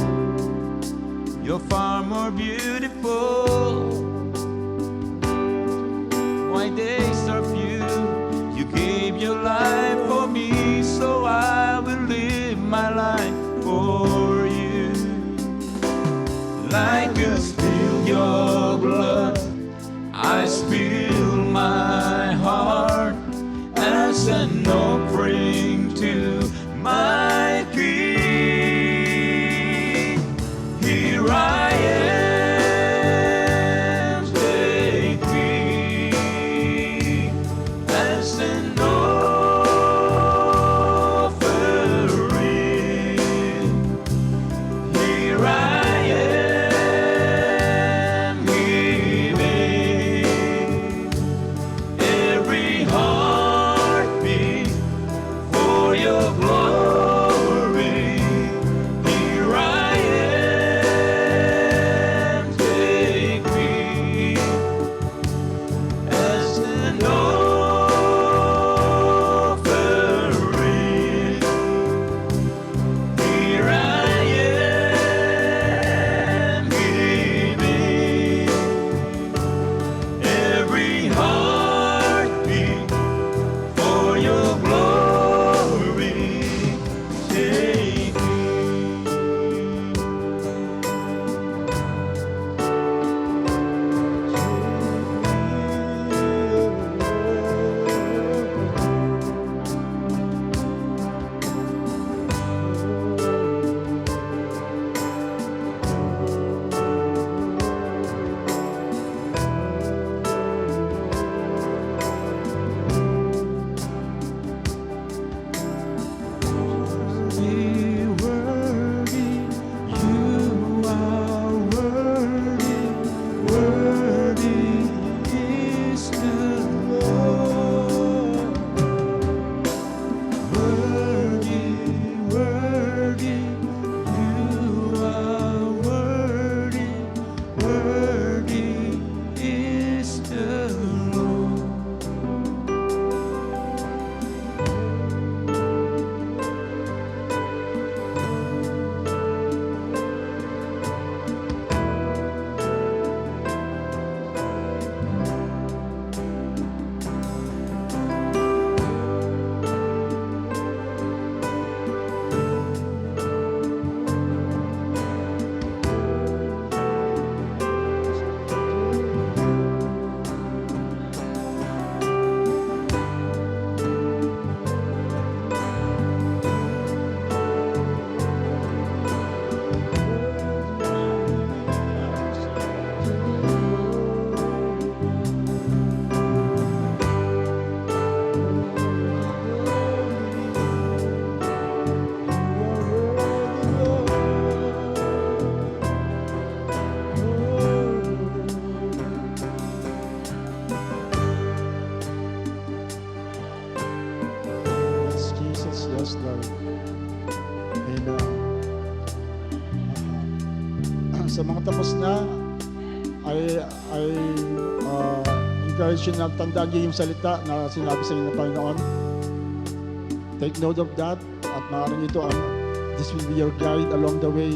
You're far more beautiful. My days are few. You gave your life for me, so I will live my life for you. Like you spill your blood, I spill my heart as an offering to my King. Here I am, take me as an offering. Here I am, giving every heartbeat for your glory. Here I am, take me as an offering. Here I am, giving every heartbeat for your glory. Take me. Sa mga tapos na, I encourage you na tandaan niyo yung salita na sinabi sa inyo ng Panginoon. Take note of that at maaaring ito this will be your guide along the way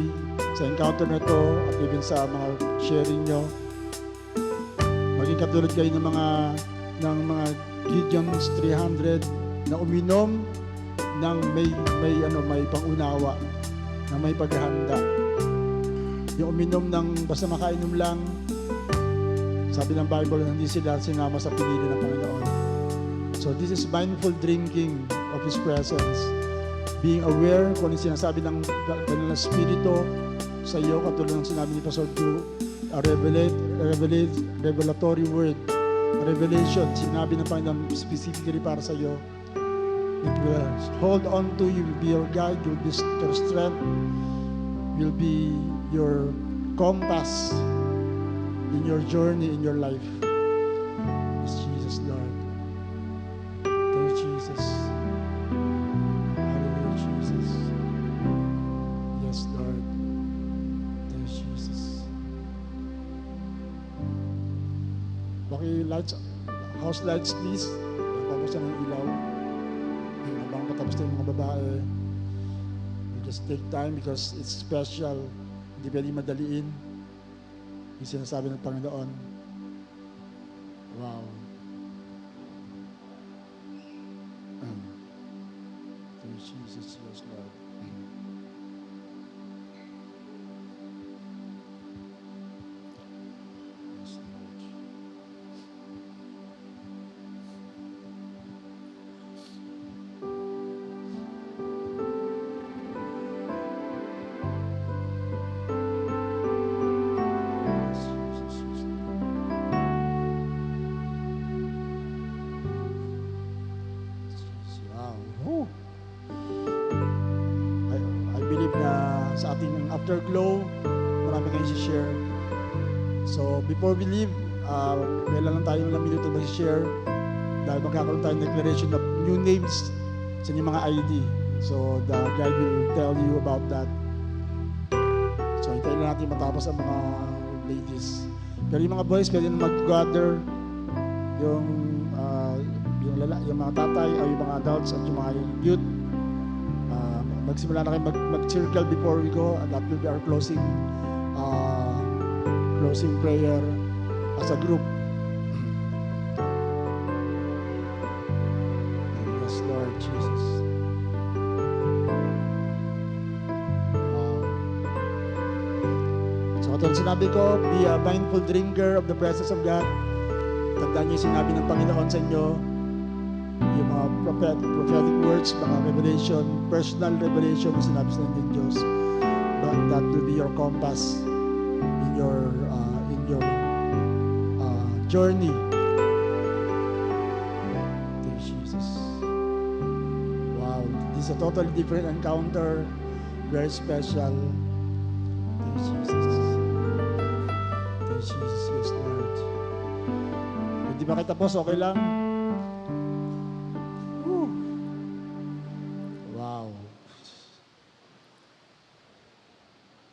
sa encounter na ito at even sa mga sharing nyo. Maging katulad kayo ng mga Gideon's 300 na uminom ng may pangunawa, na may paghahanda. Yung uminom ng basta makainom lang, sabi ng Bible, hindi sila sinama sa pinili ng Panginoon. So this is mindful drinking of His presence. Being aware kung ano sinasabi ng Banal na Espiritu sa iyo, katulad ng sinabi ni Pastor Drew, a revelatory word, a revelation, sinabi ng Panginoon specifically para sa iyo. It will hold on to you, will be your guide, will be your strength, will be your compass in your journey, in your life. Yes, Jesus, Lord. Thank you, Jesus. Hallelujah, Jesus. Yes, Lord. Thank you, Jesus. Lights, house lights, please. Tapos ng ilaw. Habang patapos na yung mga babae, we just take time because it's special. Hindi pwede madaliin yung sinasabi ng Panginoon. Wow. Thank you, Jesus, yes, Lord. Yes, Lord. Sa ating afterglow, marami kayong share. So, before we leave, kailan lang tayong ilang minuto mag-share dahil magkakaroon tayo ng declaration of new names sa inyong mga ID. So, the guide will tell you about that. So, hintayin na natin matapos ang mga ladies. Pero yung mga boys, pwede na mag-gather yung mga tatay o yung mga adults at yung mga youth. Magsimula na kayo mag-circle before we go, and that will be our closing prayer as a group. Yes, Lord Jesus. So, katulad sinabi ko, be a mindful drinker of the presence of God. Tandaan niyo yung sinabi ng Panginoon sa inyo, yung mga prophetic words, mga revelation, personal revelation na sinabi sa inyo ng Diyos. But that will be your compass in your journey. Thank you, Jesus. Wow, this is a totally different encounter, very special. Thank you, Jesus. Thank you, Jesus. Yes, Lord. Hindi ba kayo tapos? Okay lang?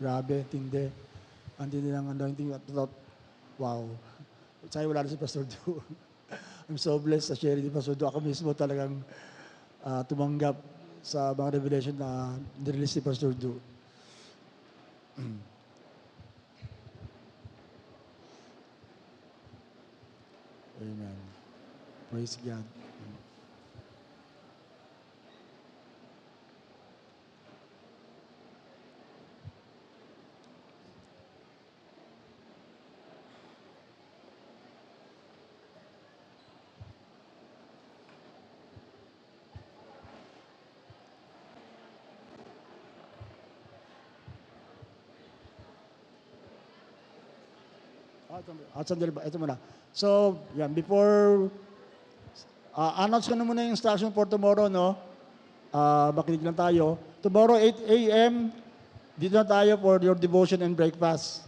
Grabe, tindi. Ang tindi ng anointing. Wow. Sayang wala na si Pastor Du. I'm so blessed sa sharing ni Pastor Du. Ako mismo talagang tumanggap sa mga revelation na nirelease ni Pastor Du. Amen. Praise God. Sandali ba? Ito muna. So, yan, before, announce ko na muna yung instruction for tomorrow, no? Makinig lang tayo. Tomorrow, 8 a.m., dito na tayo for your devotion and breakfast.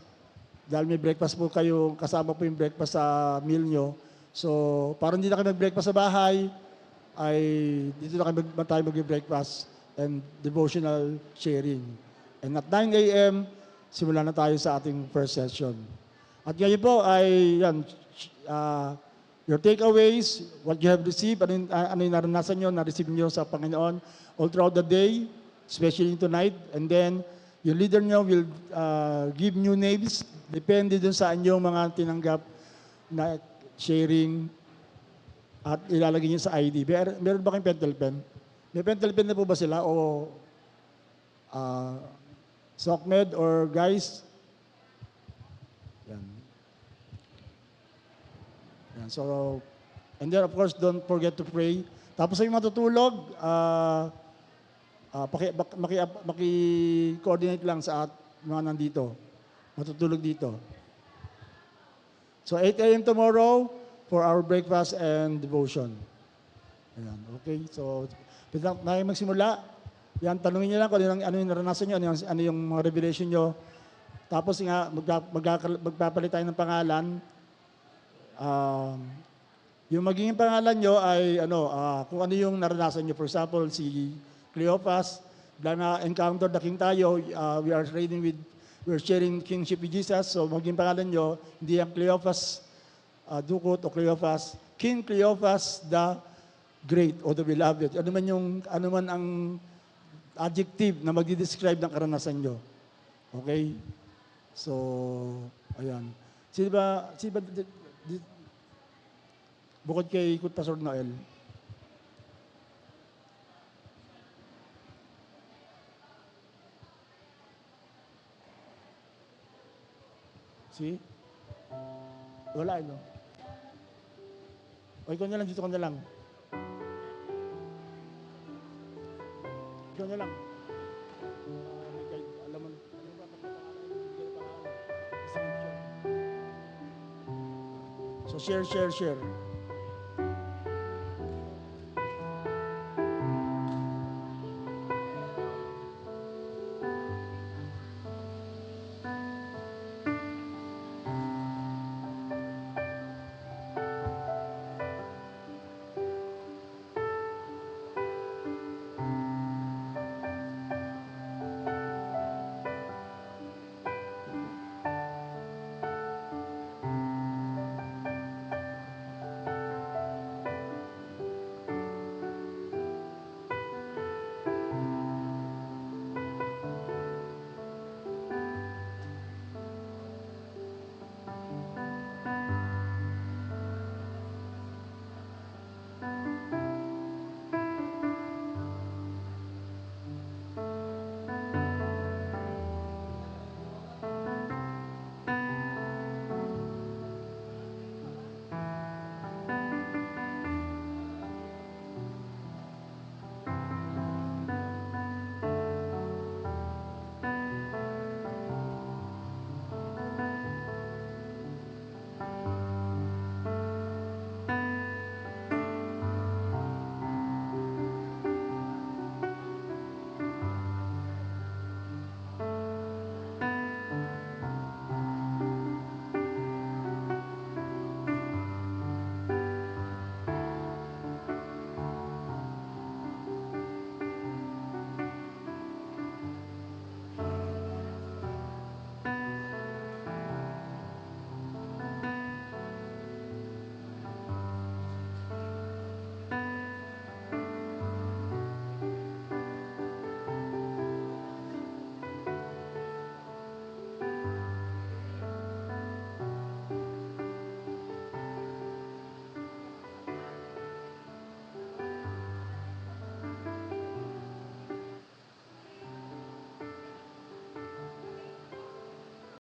Dahil may breakfast po kayo, kasama po yung breakfast sa meal nyo. So, para hindi na kayo mag-breakfast sa bahay, ay dito na tayo mag-breakfast and devotional sharing. And at 9 a.m., simulan na tayo sa ating first session. At ngayon po ay yan, your takeaways, what you have received, ano yung naranasan nyo, na-receive nyo sa Panginoon all throughout the day, especially tonight. And then, yung leader nyo will give new names, depende dun sa inyong mga tinanggap na sharing at ilalagay nyo sa ID. Meron ba kayong pentel pen? May pentel pen na po ba sila? O SOCMED or guys? Yan. Yan. So, and then of course, don't forget to pray. Tapos sa yung matutulog, maki-coordinate lang sa mga nandito. Matutulog dito. So 8 a.m. tomorrow for our breakfast and devotion. Ayan, okay. So, pwede na kayo magsimula. Yan, tanungin niyo lang kung ano yung naranasan nyo, ano yung mga revelation nyo. Tapos nga, magpapalit tayo ng pangalan. Yung magiging pangalan nyo ay kung ano yung naranasan nyo. For example, si Cleopas, dahil na-encounter the King tayo, we're sharing kingship with Jesus. So magiging pangalan nyo, hindi ang Cleopas Dukot o Cleopas, King Cleopas the Great o the Beloved. Ano man ang adjective na magdi-describe ng karanasan nyo. Okay? So, ayan. Bukod kay Pastor Noel, wala, no? O, ikaw na lang, dito ka na lang. Ikaw na lang. Alam mo, so, share.